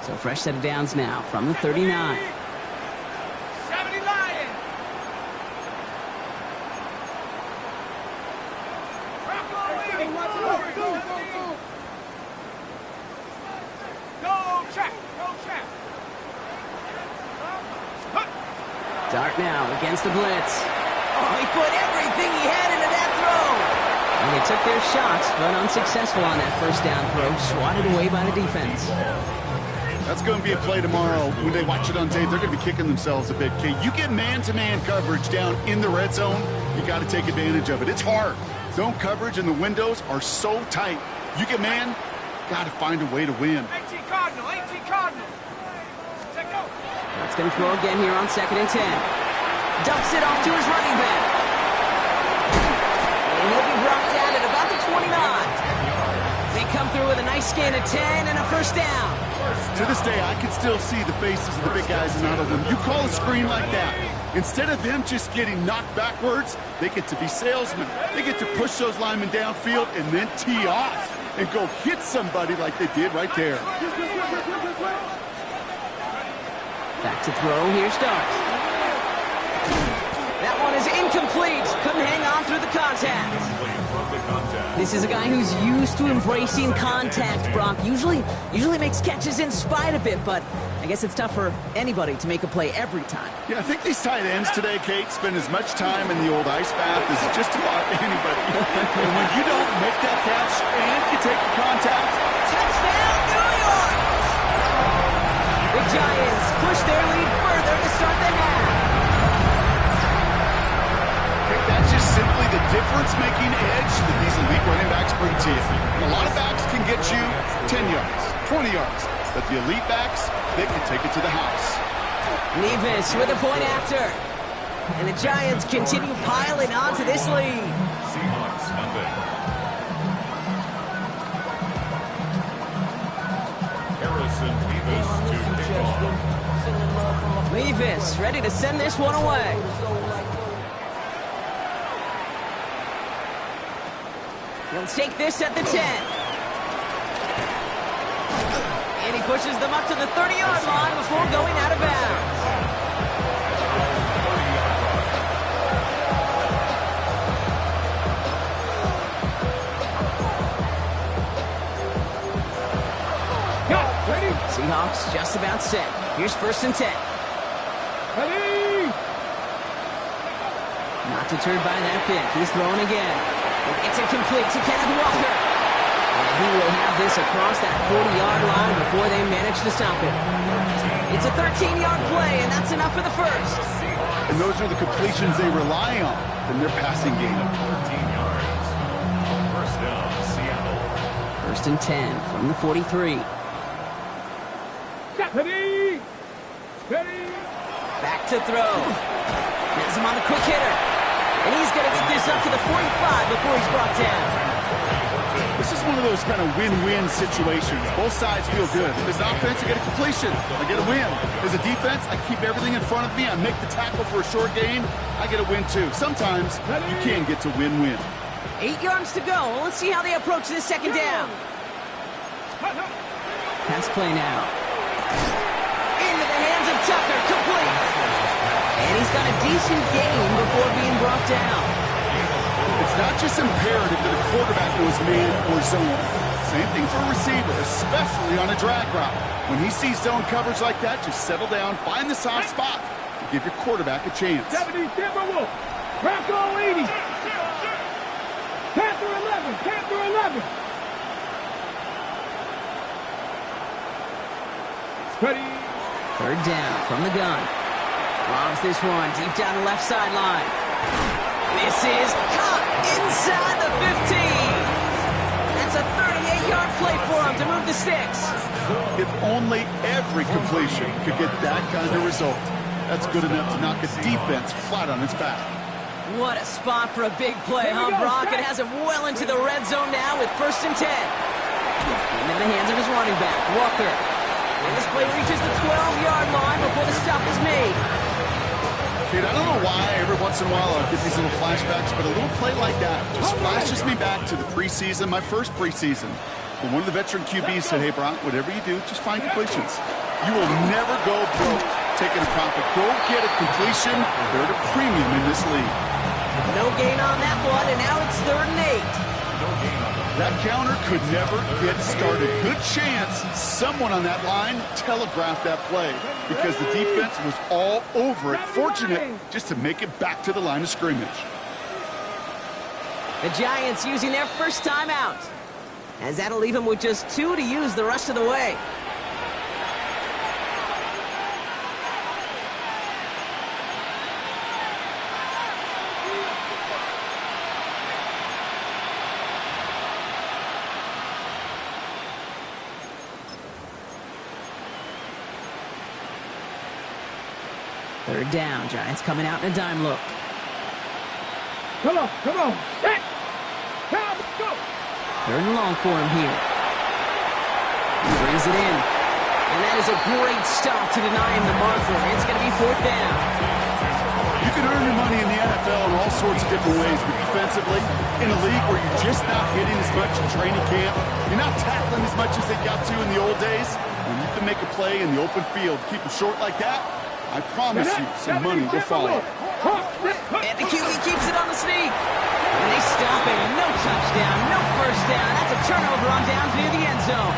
So fresh set of downs now from the 39. 70 Lions. Go check. Dart now against the blitz. Oh, he put everything he had into that throw. And they took their shots, but unsuccessful on that 1st down throw. Swatted away by the defense. That's going to be a play tomorrow. When they watch it on tape, they're going to be kicking themselves a bit. Okay, you get man-to-man coverage down in the red zone, you got to take advantage of it. It's hard. Zone coverage and the windows are so tight. You get man, got to find a way to win. 18 Cardinal. Go. That's going to throw again here on 2nd and 10. Dumps it off to his running back. And he'll be brought down at about the 29. They come through with a nice gain of 10 and a 1st down. To this day, I can still see the faces of the big guys in out of them. You call a screen like that, instead of them just getting knocked backwards, they get to be salesmen. They get to push those linemen downfield and then tee off and go hit somebody like they did right there. Back to throw. Here's Starks. That one is incomplete. Couldn't hang on through the contact. This is a guy who's used to embracing contact, Brock. Usually makes catches in spite of it, but I guess it's tough for anybody to make a play every time. Yeah, I think these tight ends today, Kate, spend as much time in the old ice bath as just about anybody. And when you don't make that catch and you take the contact. Touchdown, New York! The Giants push their lead further to start the half. That's just simply the difference-making edge that these elite running backs bring to you. A lot of backs can get you 10 yards, 20 yards, but the elite backs, they can take it to the house. Nevis with a point after. And the Giants continue piling on to this lead. Seahawks nothing. Harrison Nevis to kick off. Nevis ready to send this one away. He'll take this at the 10. And he pushes them up to the 30-yard line before going out of bounds. Seahawks just about set. Here's 1st and 10. Ready. Not deterred by that pick. He's throwing again. It's incomplete to Kenneth Walker. And he will have this across that 40-yard line before they manage to stop it. It's a 13-yard play, and that's enough for the 1st. And those are the completions they rely on in their passing game. 14 yards. 1st down, Seattle. 1st and 10 from the 43. Ready. Back to throw. Gets him on a quick hitter. And he's going to get this up to the 45 before he's brought down. This is one of those kind of win-win situations. Both sides feel good. As an offense, I get a completion. I get a win. As a defense, I keep everything in front of me. I make the tackle for a short gain. I get a win, too. Sometimes you can get to win-win. 8 yards to go. Let's see how they approach this 2nd down. Pass play now. Into the hands of Tucker, complete. And he's got a decent gain before being brought down. It's not just imperative that a quarterback knows man or zone. Same thing for a receiver, especially on a drag route. When he sees zone coverage like that, just settle down, find the soft spot, and give your quarterback a chance. 70 Timberwolf. Bronco 80. Panther 11. Panther 11. Ready. Third down from the gun. Lobs this one deep down the left sideline. This is caught inside the 15. That's a 38-yard play for him to move the sticks. If only every completion could get that kind of result. That's good enough to knock a defense flat on its back. What a spot for a big play, huh, Brock? It has him well into the red zone now with 1st and 10. Into the hands of his running back, Walker. And this play reaches the 12-yard line before the stop is made. Kid, I don't know why every once in a while I'll get these little flashbacks, but a little play like that just flashes me back to the preseason, my first preseason. When one of the veteran QBs said, hey, Brock, whatever you do, just find completions. You will never go broke taking a profit. Go get a completion. They're at a premium in this league. No gain on that one, and now it's 3rd and 8. That counter could never get started. Good chance someone on that line telegraphed that play because the defense was all over it. Fortunate just to make it back to the line of scrimmage. The Giants using their first timeout, as that'll leave them with just 2 to use the rest of the way. Third down, Giants coming out in a dime look. Come on, come on. Set. Come, go. 3rd and long for him here. He brings it in. And that is a great stop to deny him the marker. It's going to be 4th down. You can earn your money in the NFL in all sorts of different ways, but defensively, in a league where you're just not hitting as much in training camp, you're not tackling as much as they got to in the old days, when you can make a play in the open field, keep it short like that, I promise you some money will follow. And the QB keeps it on the sneak. And they stop it. No touchdown, no 1st down. That's a turnover on downs near the end zone.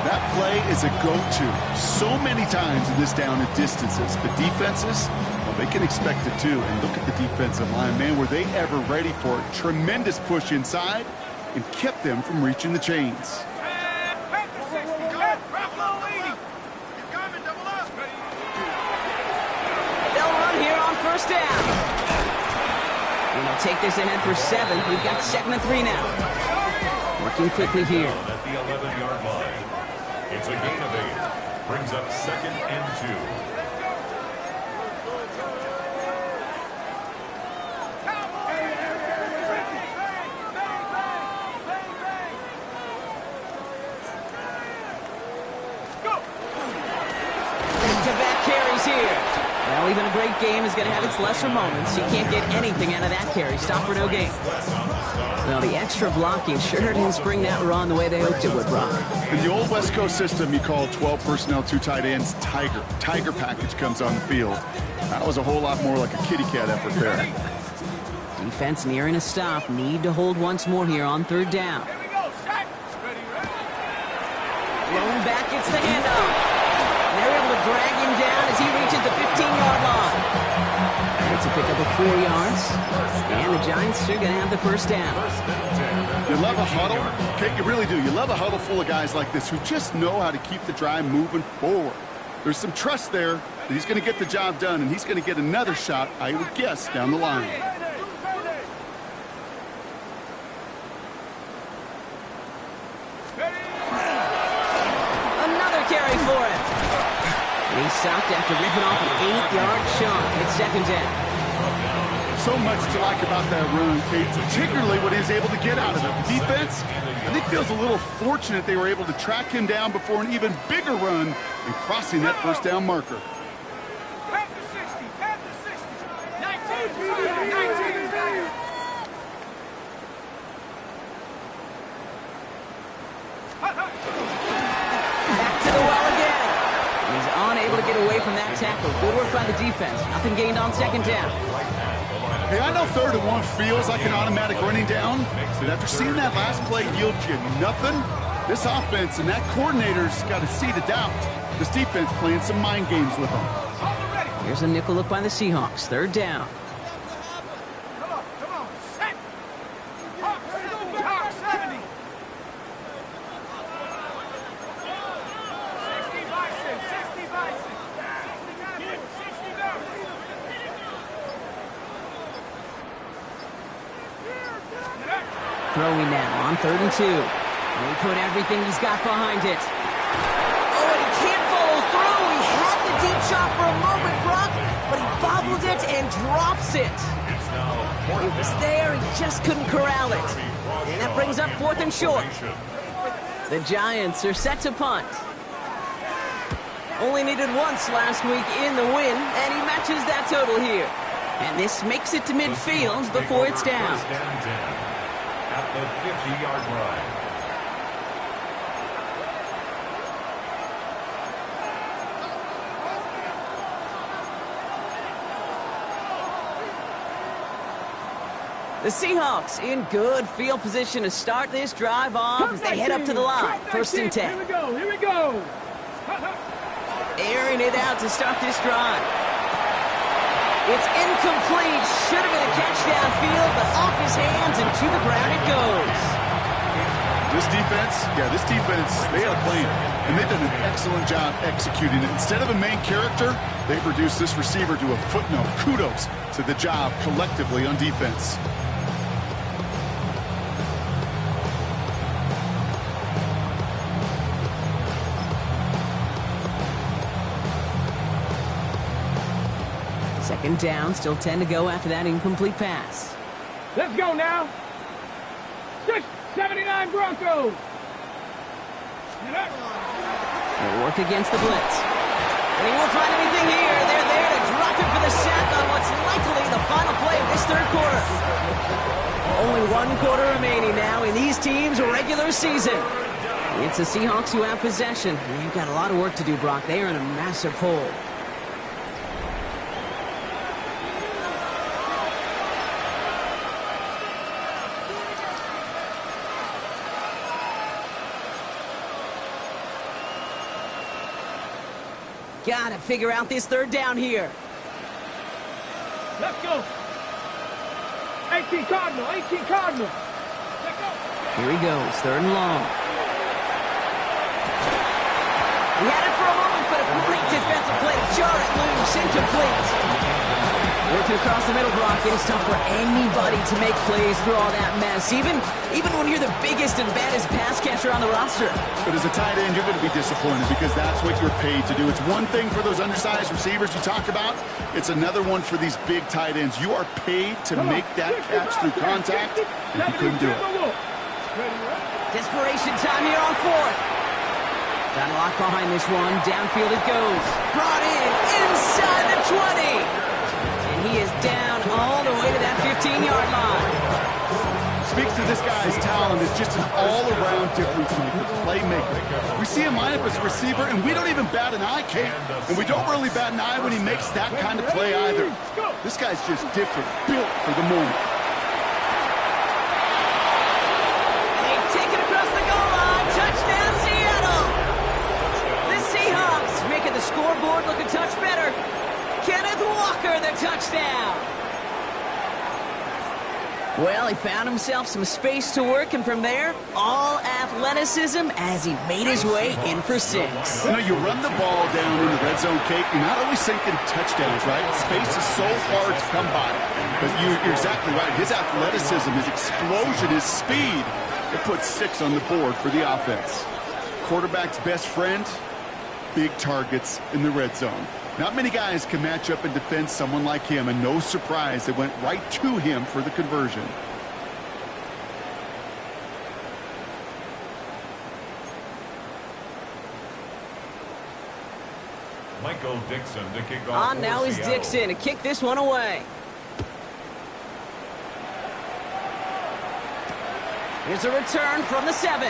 That play is a go-to so many times in this down and distances. But defenses, well, they can expect it too. And look at the defensive line, man. Were they ever ready for it? Tremendous push inside and kept them from reaching the chains. First down. And they'll take this ahead for 7. We've got 2nd and 3 now. Working quickly here. At the 11-yard line. It's a gain of 8. Brings up 2nd and 2. Back-to-back carries here. Well, even a great game is going to have its lesser moments. You can't get anything out of that carry. Stop for no gain. Well, the extra blocking sure didn't spring that run the way they hoped it would, Brock. In the old West Coast system, you call 12 personnel, 2 tight ends, Tiger. Tiger package comes on the field. That was a whole lot more like a kitty cat effort there. Defense nearing a stop. Need to hold once more here on 3rd down. Lone back gets the handoff. They're able to drag him down as he reaches the 15-yard line. It's a pickup of 4 yards. And the Giants are going to have the 1st down. You love a huddle? Okay, you really do. You love a huddle full of guys like this who just know how to keep the drive moving forward. There's some trust there that he's going to get the job done, and he's going to get another shot, I would guess, down the line. Another carry for him. And he stopped after ripping off an 8-yard chunk. It's 2nd down. So much to like about that run, Kate, particularly what he was able to get out of it. The defense, I think, feels a little fortunate they were able to track him down before an even bigger run and crossing that 1st down marker. away from that tackle. Good work by the defense. Nothing gained on second down. Hey, I know 3rd and 1 feels like an automatic running down, but after seeing that last play yield you nothing, this offense and that coordinator's got a seed of doubt. This defense playing some mind games with them. Here's a nickel look by the Seahawks. 3rd down. Come on, set. Top 70. 60 Bison, 60 Bison. 60 down. Throwing now on 3rd and 2. And he put everything he's got behind it. Oh, and he can't follow through. He had the deep shot for a moment, Brock, but he bobbled it and drops it. It was there, he just couldn't corral it. And that brings up 4th and short. The Giants are set to punt. Only needed once last week in the win, and he matches that total here. And this makes it to midfield before it's down. At the 50-yard line. The Seahawks in good field position to start this drive off as they head up to the line. 1st and 10. Here we go. Airing it out to start this drive. It's incomplete. Should have been a catch downfield, but off his hands and to the ground it goes. This defense, they had a plan, and they've done an excellent job executing it. Instead of a main character, they've reduced this receiver to a footnote. Kudos to the job collectively on defense. Second down, still 10 to go after that incomplete pass. Let's go now. 79 Broncos. They'll work against the blitz. And he won't find anything here. They're there to drop it for the sack on what's likely the final play of this 3rd quarter. Only 1 quarter remaining now in these teams' regular season. It's the Seahawks who have possession. They've got a lot of work to do, Brock. They are in a massive hole. Gotta figure out this 3rd down here. Let's go. 18 Cardinal. Let's go. Here he goes, 3rd and long. He had it for a moment, but a great defensive play to jar it loose, incomplete. Working across the middle, Brock. It's tough for anybody to make plays through all that mess, even when you're the biggest and baddest pass catcher on the roster. But as a tight end, you're going to be disappointed because that's what you're paid to do. It's one thing for those undersized receivers you talk about. It's another one for these big tight ends. You are paid to make that catch through contact, and you couldn't do it. Desperation time here on 4th. Got a lock behind this one. Downfield it goes. Brought in inside the 20. He is down all the way to that 15-yard line. Speaks to this guy's talent as just an all-around difference maker, playmaker. We see him line up as a receiver, and we don't even bat an eye, Kate. And we don't really bat an eye when he makes that kind of play either. This guy's just different, built for the moment. And they take it across the goal line. Touchdown, Seattle. The Seahawks making the scoreboard look a touch better. Kenneth Walker, the touchdown. Well, he found himself some space to work, and from there, all athleticism as he made his way in for 6. You know, you run the ball down in the red zone, Kate, you're not always thinking touchdowns, right? Space is so hard to come by. But you're exactly right. His athleticism, his explosion, his speed, it puts 6 on the board for the offense. Quarterback's best friend, big targets in the red zone. Not many guys can match up and defend someone like him, and no surprise, they went right to him for the conversion. Michael Dixon to kick off. On now is Dixon to kick this one away. Here's a return from the 7.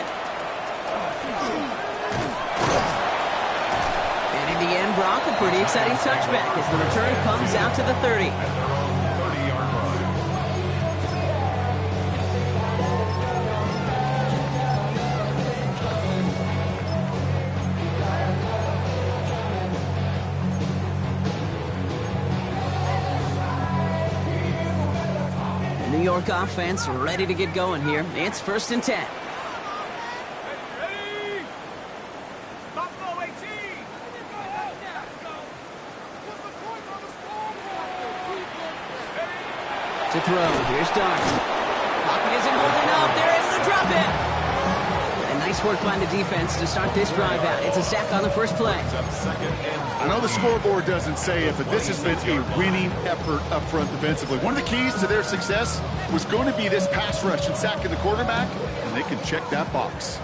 And he the end, Brock, a pretty exciting touchback as the return comes out to the 30. At their own 30-yard line. The New York offense ready to get going here. It's 1st and 10. To throw. Here's Dart. Pocket isn't holding up. They're able to drop it. And nice work by the defense to start this drive out. It's a sack on the first play. I know the scoreboard doesn't say it, but this has been a winning effort up front defensively. One of the keys to their success was going to be this pass rush and sacking the quarterback, and they can check that box.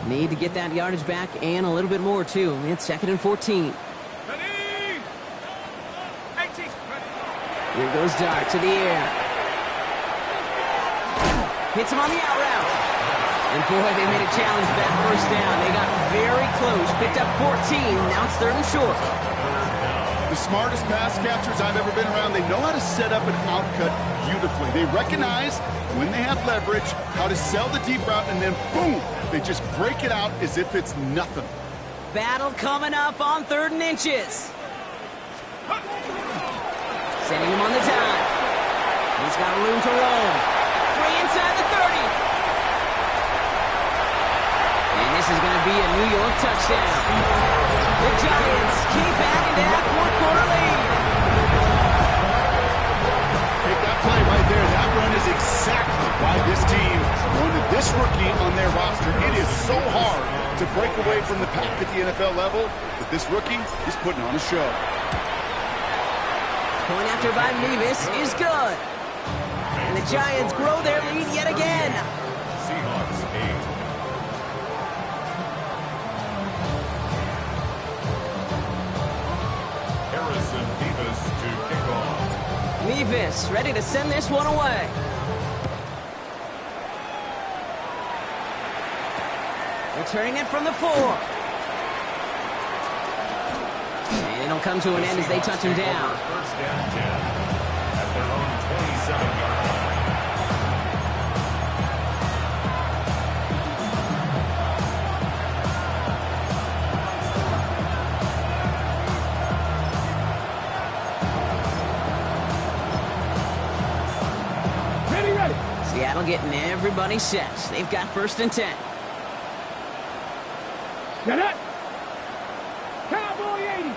Need to get that yardage back and a little bit more, too. It's 2nd and 14. Here goes Dart to the air. Hits him on the out route. And boy, they made a challenge for that first down. They got very close. Picked up 14. Now it's 3rd and short. The smartest pass catchers I've ever been around, they know how to set up an outcut beautifully. They recognize when they have leverage, how to sell the deep route, and then boom, they just break it out as if it's nothing. Battle coming up on 3rd and inches. Sending him on the dive. He's got room to roll. Free inside the 30. And this is going to be a New York touchdown. The Giants keep adding to that 4th quarter lead. Take that play right there. That run is exactly why this team wanted this rookie on their roster. It is so hard to break away from the pack at the NFL level, but this rookie is putting on a show. Point after by Mevis is good. And the Giants grow their lead yet again. Seahawks 8. Harrison Mevis to kick off. Mevis ready to send this one away. Returning it from the 4. And it'll come to an end as they touch him down. 1st and 10 at their own 27-yard line. Ready. Seattle getting everybody set. They've got 1st and 10. Get it. Cowboy 80.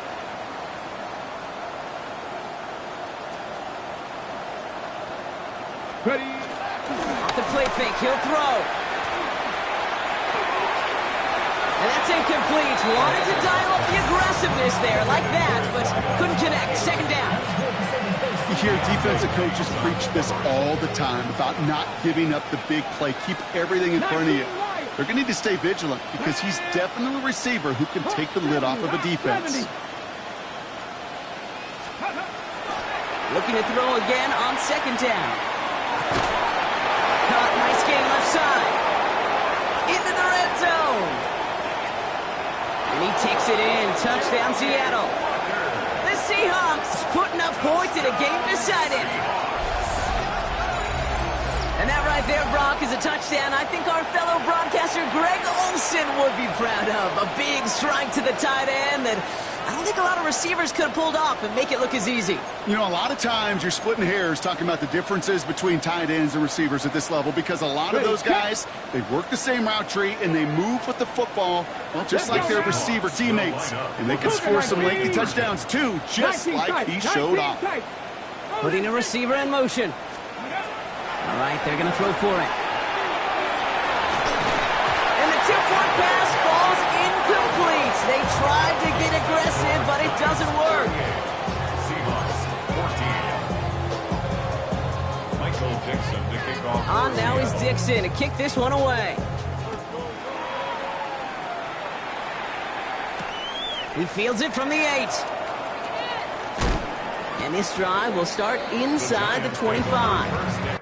Ready. Off the play fake, he'll throw. And that's incomplete. Wanted to dial up the aggressiveness there like that, but couldn't connect. 2nd down. You hear defensive coaches preach this all the time about not giving up the big play. Keep everything in front of you. They're going to need to stay vigilant because he's definitely a receiver who can take the lid off of a defense. Looking to throw again on 2nd down. Caught, nice game left side. Into the red zone. And he takes it in. Touchdown, Seattle. The Seahawks putting up points in a game decided. And that right there, Brock, is a touchdown I think our fellow broadcaster Greg Olsen would be proud of. A big strike to the tight end that I don't think a lot of receivers could have pulled off and make it look as easy. You know, a lot of times you're splitting hairs talking about the differences between tight ends and receivers at this level because a lot of those guys, they work the same route tree and they move with the football, well, just like their receiver teammates. And they can score some lengthy touchdowns too, just like he showed off. Putting a receiver in motion. All right, they're going to throw for it. And the tip-point pass falls incomplete. They tried to get aggressive, but it doesn't work. Seahawks 14. Michael Dixon to kick off. On now is Dixon to kick this one away. He fields it from the 8. And this drive will start inside the 25.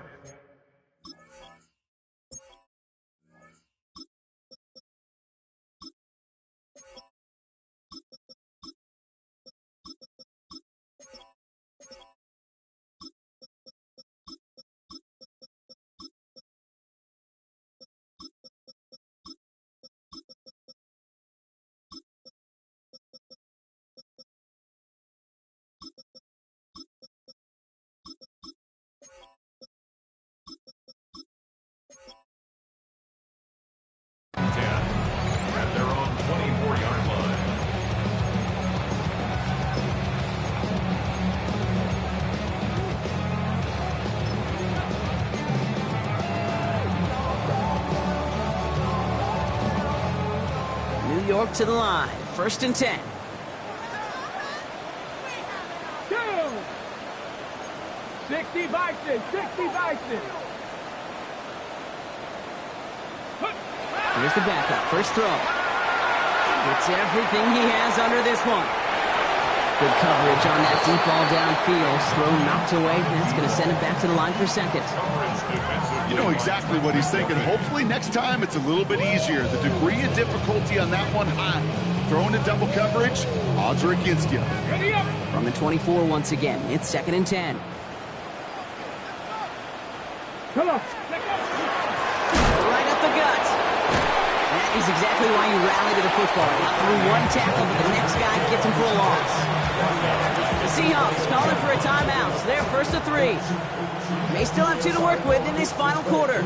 York to the line. 1st and 10. Two. 60 Bison. 60 Bison. Here's the backup. First throw. Gets everything he has under this one. Good coverage on that deep ball downfield. Throw knocked away. That's going to send it back to the line for second. You know exactly what he's thinking. Hopefully next time it's a little bit easier. The degree of difficulty on that one high. Throwing to double coverage, odds are against you. Ready up. From the 24 once again. It's 2nd and 10. Come on. Right up the gut. That is exactly why you rally to the football. Not through one tackle, but the next guy gets him for a loss. The Seahawks calling for a timeout. So they're 1st to 3. May still have 2 to work with in this final quarter.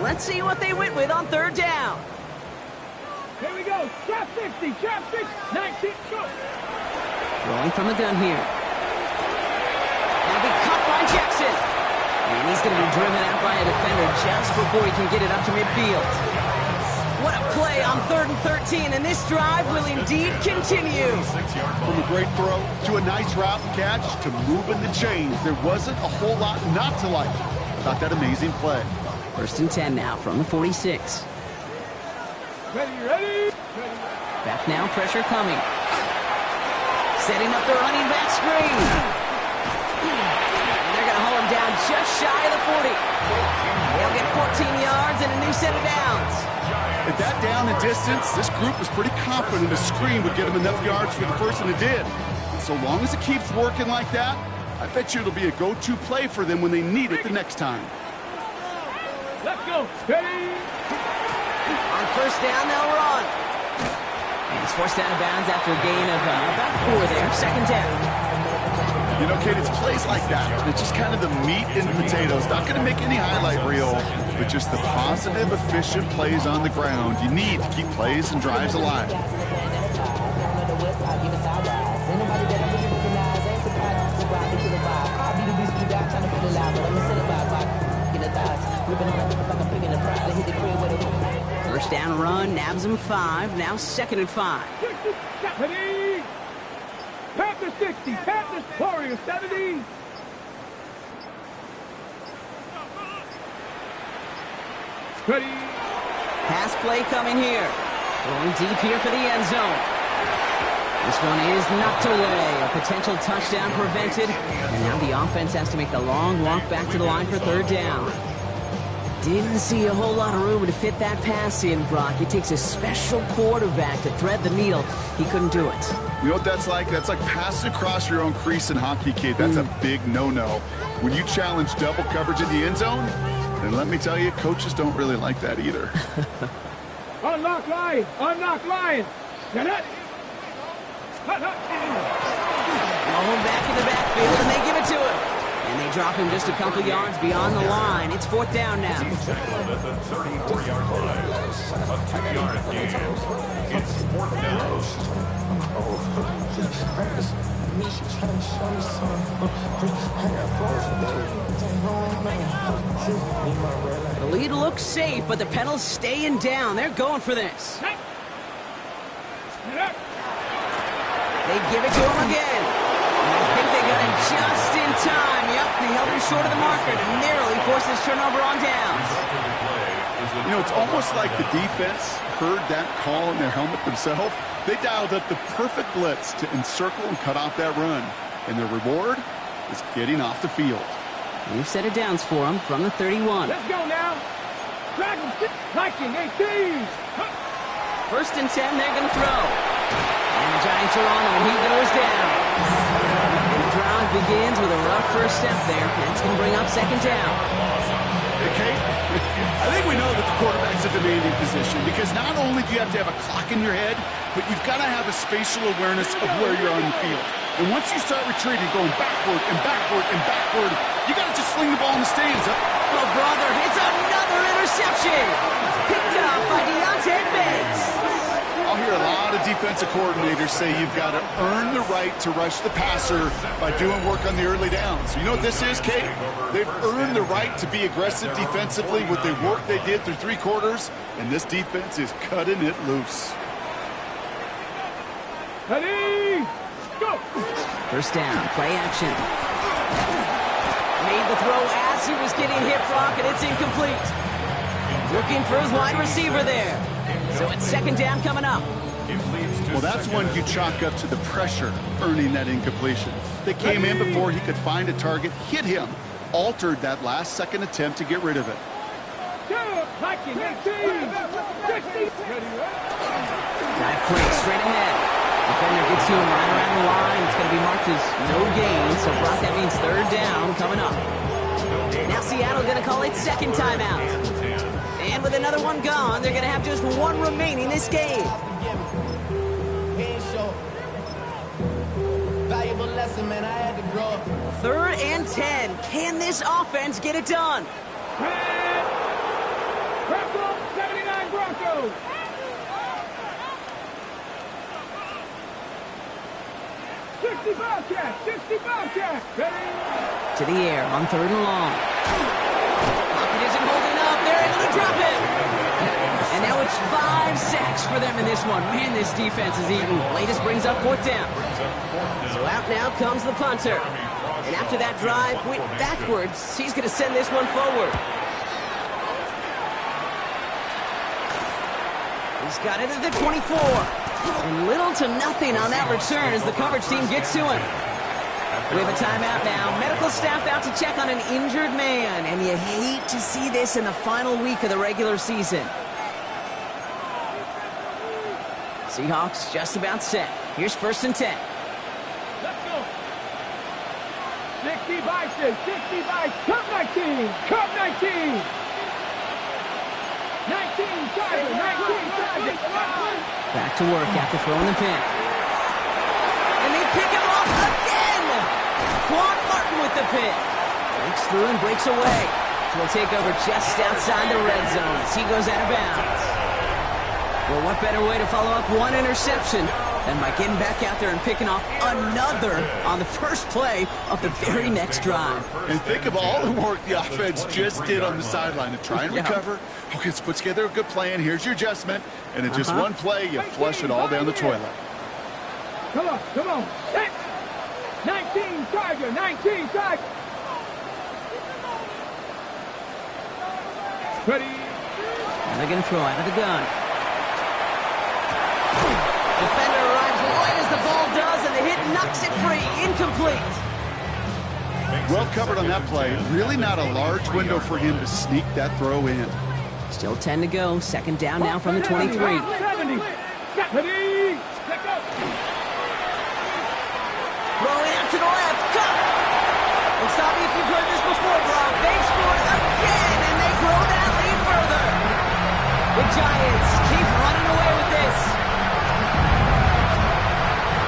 Let's see what they went with on 3rd down. Here we go. Trap 60. Trap 6. 19. Go. Throwing from the gun here. That'll be caught by Jackson. And he's going to be driven out by a defender just before he can get it up to midfield. What a play on 3rd and 13, and this drive will indeed continue. From a great throw to a nice route and catch to moving the chains. There wasn't a whole lot not to like about that amazing play. 1st and 10 now from the 46. Ready. Back now, pressure coming. Setting up the running back screen. And they're going to hold him down just shy of the 40. They'll get 14 yards and a new set of downs. At that down and distance, this group was pretty confident a screen would get them enough yards for the first, and it did. And so long as it keeps working like that, I bet you it'll be a go-to play for them when they need it the next time. Let's go. Ready. On 1st down, they'll run. And he's forced out of bounds after a gain of about 4 there. 2nd down. You know, Kate, it's plays like that. It's just kind of the meat and potatoes. Not going to make any highlight reel, but just the positive, efficient plays on the ground. You need to keep plays and drives alive. First down run, nabs him 5. Now 2nd and 5. Ready. Panthers 60. Panthers Warriors 70. Ready. Pass play coming here. Going deep here for the end zone. This one is knocked away. A potential touchdown prevented. And now the offense has to make the long walk back to the line for 3rd down. Didn't see a whole lot of room to fit that pass in, Brock. It takes a special quarterback to thread the needle. He couldn't do it. You know what that's like? That's like passing across your own crease in hockey, Kate. That's a big no-no. When you challenge double coverage in the end zone, then let me tell you, coaches don't really like that either. Unlock line. Unlock line. Get it. Rolling back in the backfield, and they give it to him. And they drop him just a couple yards beyond the line. It's 4th down now. He's tackled at the 34-yard line. A 2-yard gain. It's 4th down. The lead looks safe, but the Penals staying down. They're going for this. They give it to him again. And I think they got him just in time. Yep, they held him short of the marker to narrowly force this turnover on downs. You know, it's almost like the defense heard that call in their helmet themselves. They dialed up the perfect blitz to encircle and cut off that run. And their reward is getting off the field. New set of downs for him from the 31. Let's go now. Dragon Viking 18. 1st and 10, they're going to throw. And the Giants are on him, and he goes down. And the drive begins with a rough first step there. That's going to bring up 2nd down. Hey, Kate, I think we know that the quarterback's a demanding position because not only do you have to have a clock in your head, but you've got to have a spatial awareness of where you're on the field. And once you start retreating, going backward and backward and backward, you got to just sling the ball in the stands. Oh, brother, it's another interception. Picked up by Deontay Banks. I'll hear a lot of defensive coordinators say you've got to earn the right to rush the passer by doing work on the early downs. You know what this is, Kate? They've earned the right to be aggressive defensively with the work they did through 3 quarters, and this defense is cutting it loose. Ready, go! First down, play action. Made the throw as he was getting hit, Brock, and it's incomplete. Looking for his wide receiver there. So it's second down coming up. Well, that's one you chalk up to the pressure earning that incompletion. They came in before he could find a target, hit him, altered that last second attempt to get rid of it. Drive play straight ahead. Defender gets to him right around the line. It's going to be marked as no gain. So, Brock, that means third down coming up. Now Seattle going to call it second timeout. And with another one gone, they're going to have just one remaining this game. Third and 10. Can this offense get it done? Broncos, 79 Broncos. To the air on third and long. Pocket isn't holding up. They're able to drop it. And now it's 5 sacks for them in this one. Man, this defense is eating. Latest brings up fourth down. So out now comes the punter. And after that drive went backwards, he's going to send this one forward. He's got it at the 24. And little to nothing on that return as the coverage team gets to him. We have a timeout now. Medical staff out to check on an injured man. And you hate to see this in the final week of the regular season. Seahawks just about set. Here's first and 10. Let's go. 60 by 6, 60 by Cup 19, Cup 19. 19 target, 19 target. Back to work after throwing the pick. And they pick him off again! Quan Martin with the pick. Breaks through and breaks away. So we'll take over just outside the red zone as he goes out of bounds. Well, what better way to follow up one interception than by getting back out there and picking off another on the first play of the very next drive. And think of all the work the offense just did on the sideline to try and recover. Okay, let's put together a good plan. Here's your adjustment. And in just one play, you flush it all down the toilet. Come on, come on. 19 target, 19 target. Ready. And they're going to throw out of the gun. Defender arrives right as the ball does, and the hit knocks it free. Incomplete. Well covered on that play. Really not a large window for him to sneak that throw in. Still 10 to go. Second down now from the 23. 70. Ready. Let's go. Throwing out to the left. Cut. And stop me if you've heard this before, Brock. They've scored again, and they grow that lead further. The Giants keep running away with this.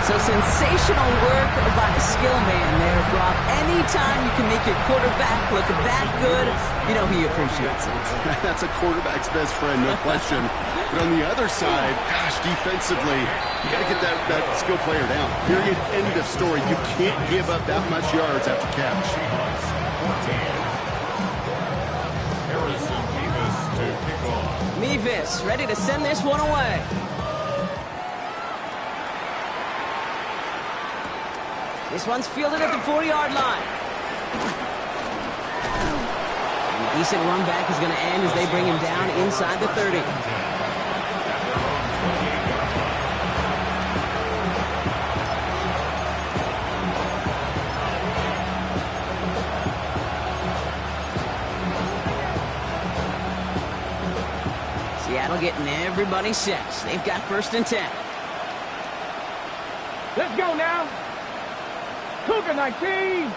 So sensational work by the skill man there, Brock. Anytime you can make your quarterback look that good, you know he appreciates it. That's a quarterback's best friend, no question. But on the other side, gosh, defensively, you got to get that skill player down. Period. End of story. You can't give up that much yards after catch. Harrison Mevis to kick off. Mevis ready to send this one away. This one's fielded at the 40-yard line. And the decent run back is going to end as they bring him down inside the 30. Seattle getting everybody set. They've got first and 10. Let's go now. Cougar 19.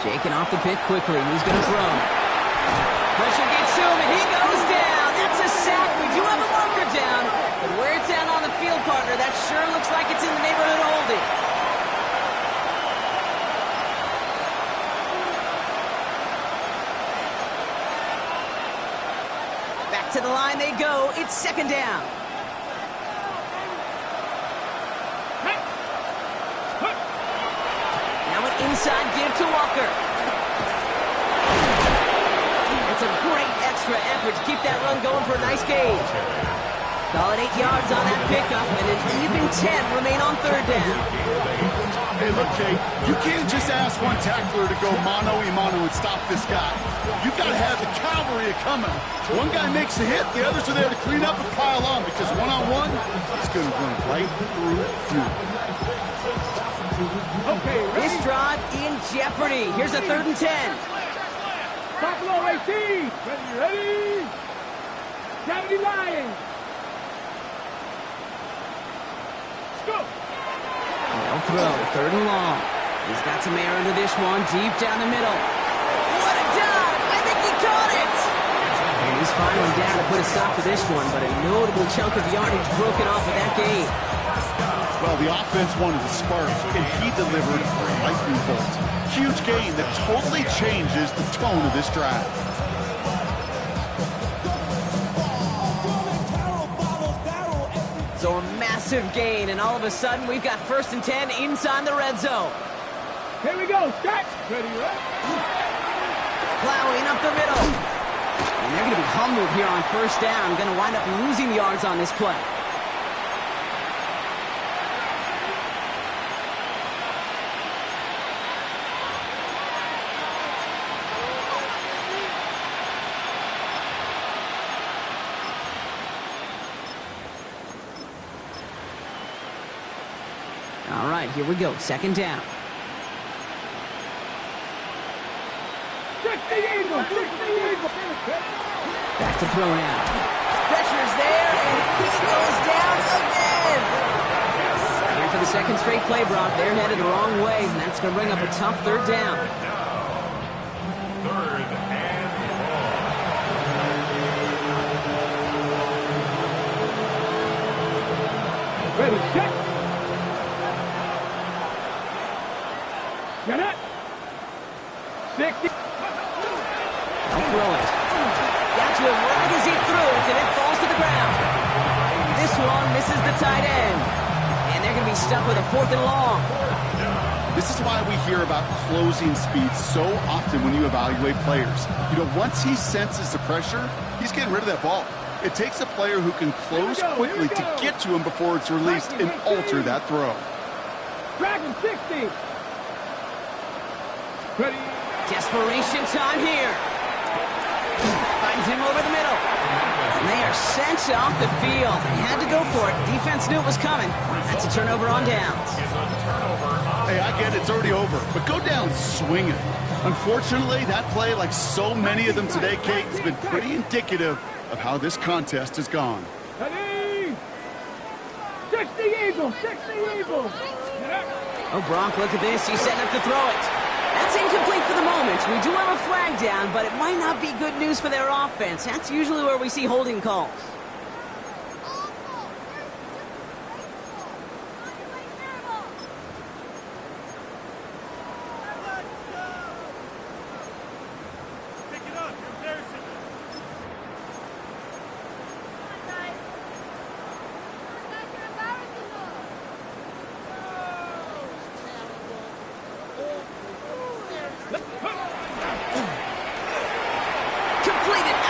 Shaking off the pick quickly. He's going to throw. Pressure gets to him, and he goes down. That's a sack. We do have a marker down. But where it's at on the field, partner, that it's second down. Now an inside give to Walker. It's a great extra effort to keep that run going for a nice gain. Call it 8 yards on that pickup, and an even 10 remain on third down. Hey, look, Jake, you can't just ask one tackler to go mano-a-mano and stop this guy. You got to have the cavalry coming. One guy makes a hit, the others are there to clean up and pile on, because one-on-one, he's going to run right through you. Okay, This drive in jeopardy. Here's a 3rd and 10. Buffalo 18. Ready? Gravity Lions. Let's go. No throw, 3rd and long. He's got some air into this one, deep down the middle. What a dive! I think he caught it! And he's finally down to put a stop to this one, but a notable chunk of yardage broken off of that game. Well, the offense wanted to spark, and he delivered a lightning bolt. Huge gain that totally changes the tone of this drive. So a massive gain, and all of a sudden we've got 1st and 10 inside the red zone. Here we go. Start. Ready? Plowing up the middle. And they're going to be humbled here on 1st down. Going to wind up losing yards on this play. All right, here we go. 2nd down. 60 Eagles. Back to throw now. Pressure's there, and he goes down again. And for the 2nd straight play, Brock, they're headed the wrong way, and that's going to bring up a tough 3rd down. Ready, set. Get it. 60. Don't throw it. Got to him right as he threw it, and it falls to the ground. This one misses the tight end. And they're going to be stuck with a 4th and long. This is why we hear about closing speed so often when you evaluate players. You know, once he senses the pressure, he's getting rid of that ball. It takes a player who can close quickly to get to him before it's released and alter that throw. Dragon 60. Ready. Desperation time here. Finds him over the middle. And they are sent off the field. They had to go for it. Defense knew it was coming. That's a turnover on downs. Hey, I get it, it's already over, but go down swinging. Unfortunately, that play, like so many of them today, Kate, has been pretty indicative of how this contest has gone. Ready. 60 Eagles. 60 Eagles. Oh, Brock, look at this. He's setting up to throw it. That's incomplete for the moment. We do have a flag down, but it might not be good news for their offense. That's usually where we see holding calls.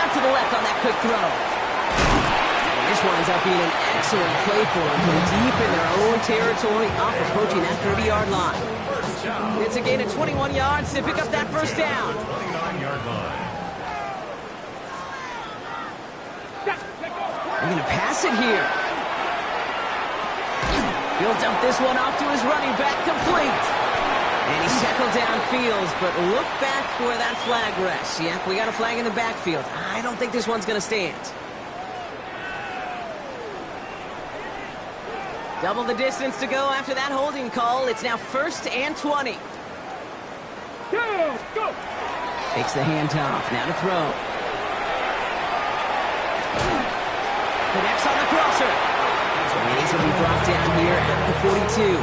To the left on that quick throw. And this winds up being an excellent play for them from deep in their own territory, up approaching that 30-yard line. It's a gain of 21 yards to pick up that 1st down. 29-yard line. They're going to pass it here. He'll dump this one off to his running back, complete. And he's tackled downfield, but look back where that flag rests. Yep, we got a flag in the backfield. I don't think this one's going to stand. Double the distance to go after that holding call. It's now 1st and 20. Go! Takes the handoff. Now to throw. Connects on the crosser. And he's going to be brought down here at the 42.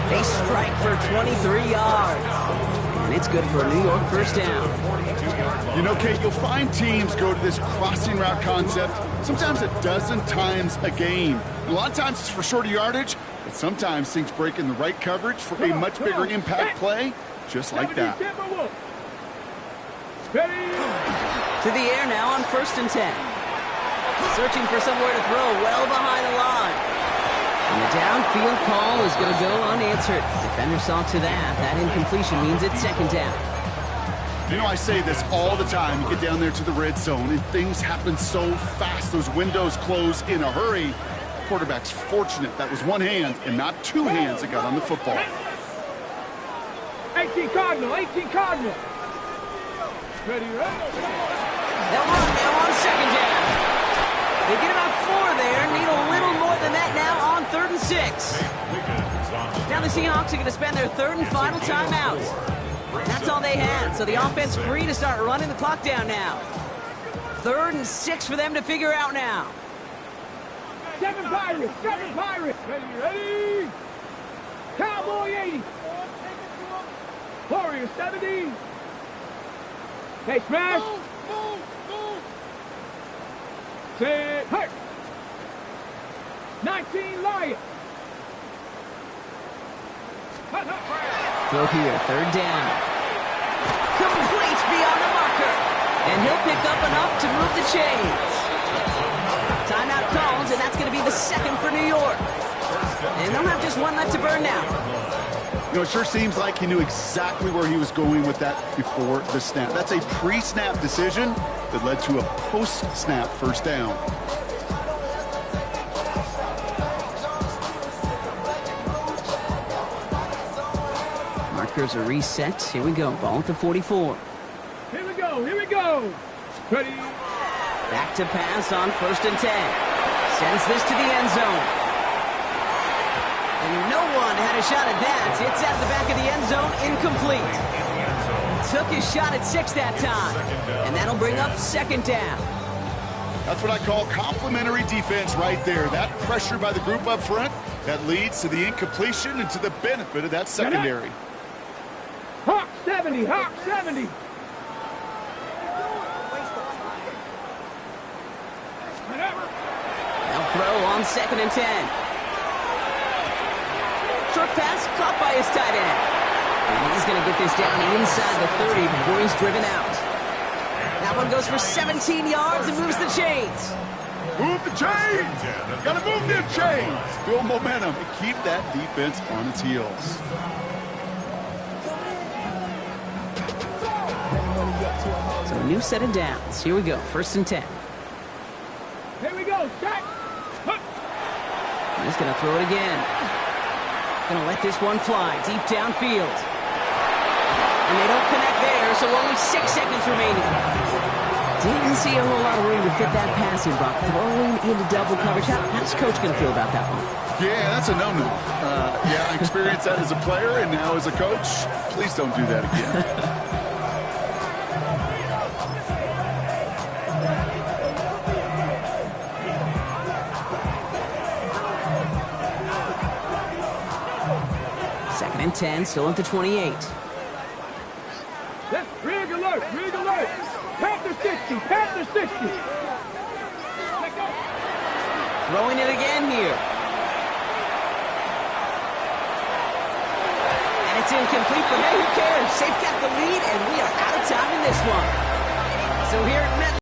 They strike for 23 yards. And And it's good for a New York first down. You know, Kate, you'll find teams go to this crossing route concept sometimes a dozen times a game. A lot of times it's for shorter yardage, but sometimes things break in the right coverage for a much bigger impact play, just like that. To the air now on 1st and 10. Searching for somewhere to throw well behind the line. And the downfield call is going to go unanswered. Defender saw to that. That incompletion means it's 2nd down. You know, I say this all the time. You get down there to the red zone, and things happen so fast. Those windows close in a hurry. Quarterback's fortunate that was one hand and not two hands that got on the football. 18 Cardinal, 18 Cardinal. Ready, ready. They'll run now on 2nd down. They get about 4 there. Need a little more than that now on 3rd and 6. Now the Seahawks are going to spend their 3rd and final timeout. That's all they had, so the offense free to start running the clock down now. 3rd and 6 for them to figure out now. 7 Pirates, 7 Pirates. Ready, ready. Cowboy 80. Warrior 70. Hey, smash. Set, hurt. 19 Lions. Throw here, 3rd down. Complete beyond the marker. And he'll pick up enough to move the chains. Timeout called, and that's going to be the 2nd for New York. And they'll have just one left to burn now. You know, it sure seems like he knew exactly where he was going with that before the snap. That's a pre-snap decision that led to a post-snap first down. Markers are reset. Here we go. Ball at the 44. Here we go, here we go. Ready. Back to pass on 1st and 10. Sends this to the end zone. And no one had a shot at that. It's at the back of the end zone, incomplete. Took his shot at 6 that time. And that'll bring up 2nd down. That's what I call complimentary defense right there. That pressure by the group up front, that leads to the incompletion and to the benefit of that secondary. Hawk 70, Hawk 70. They'll throw on 2nd and 10. Short pass caught by his tight end. And he's going to get this down inside the 30 before he's driven out. That one goes for 17 yards and moves the chains. Move the chains! Gotta move them chains! Build momentum and keep that defense on its heels. So a new set of downs. Here we go. 1st and 10. Here we go, set. He's going to throw it again. Going to let this one fly deep downfield. And they don't connect there, so only 6 seconds remaining. Didn't see a whole lot of room to fit that passing block. Throwing into double coverage. How's Coach going to feel about that one? Yeah, that's a no-no. Yeah, I experienced that as a player and now as a coach. Please don't do that again. Second and 10, still at the 28. That's rig alert, rig alert. Panther 60, Panther 60. Throwing it again here. And it's incomplete, but hey, who cares? They've got the lead, and we are out of time in this one. So here at Met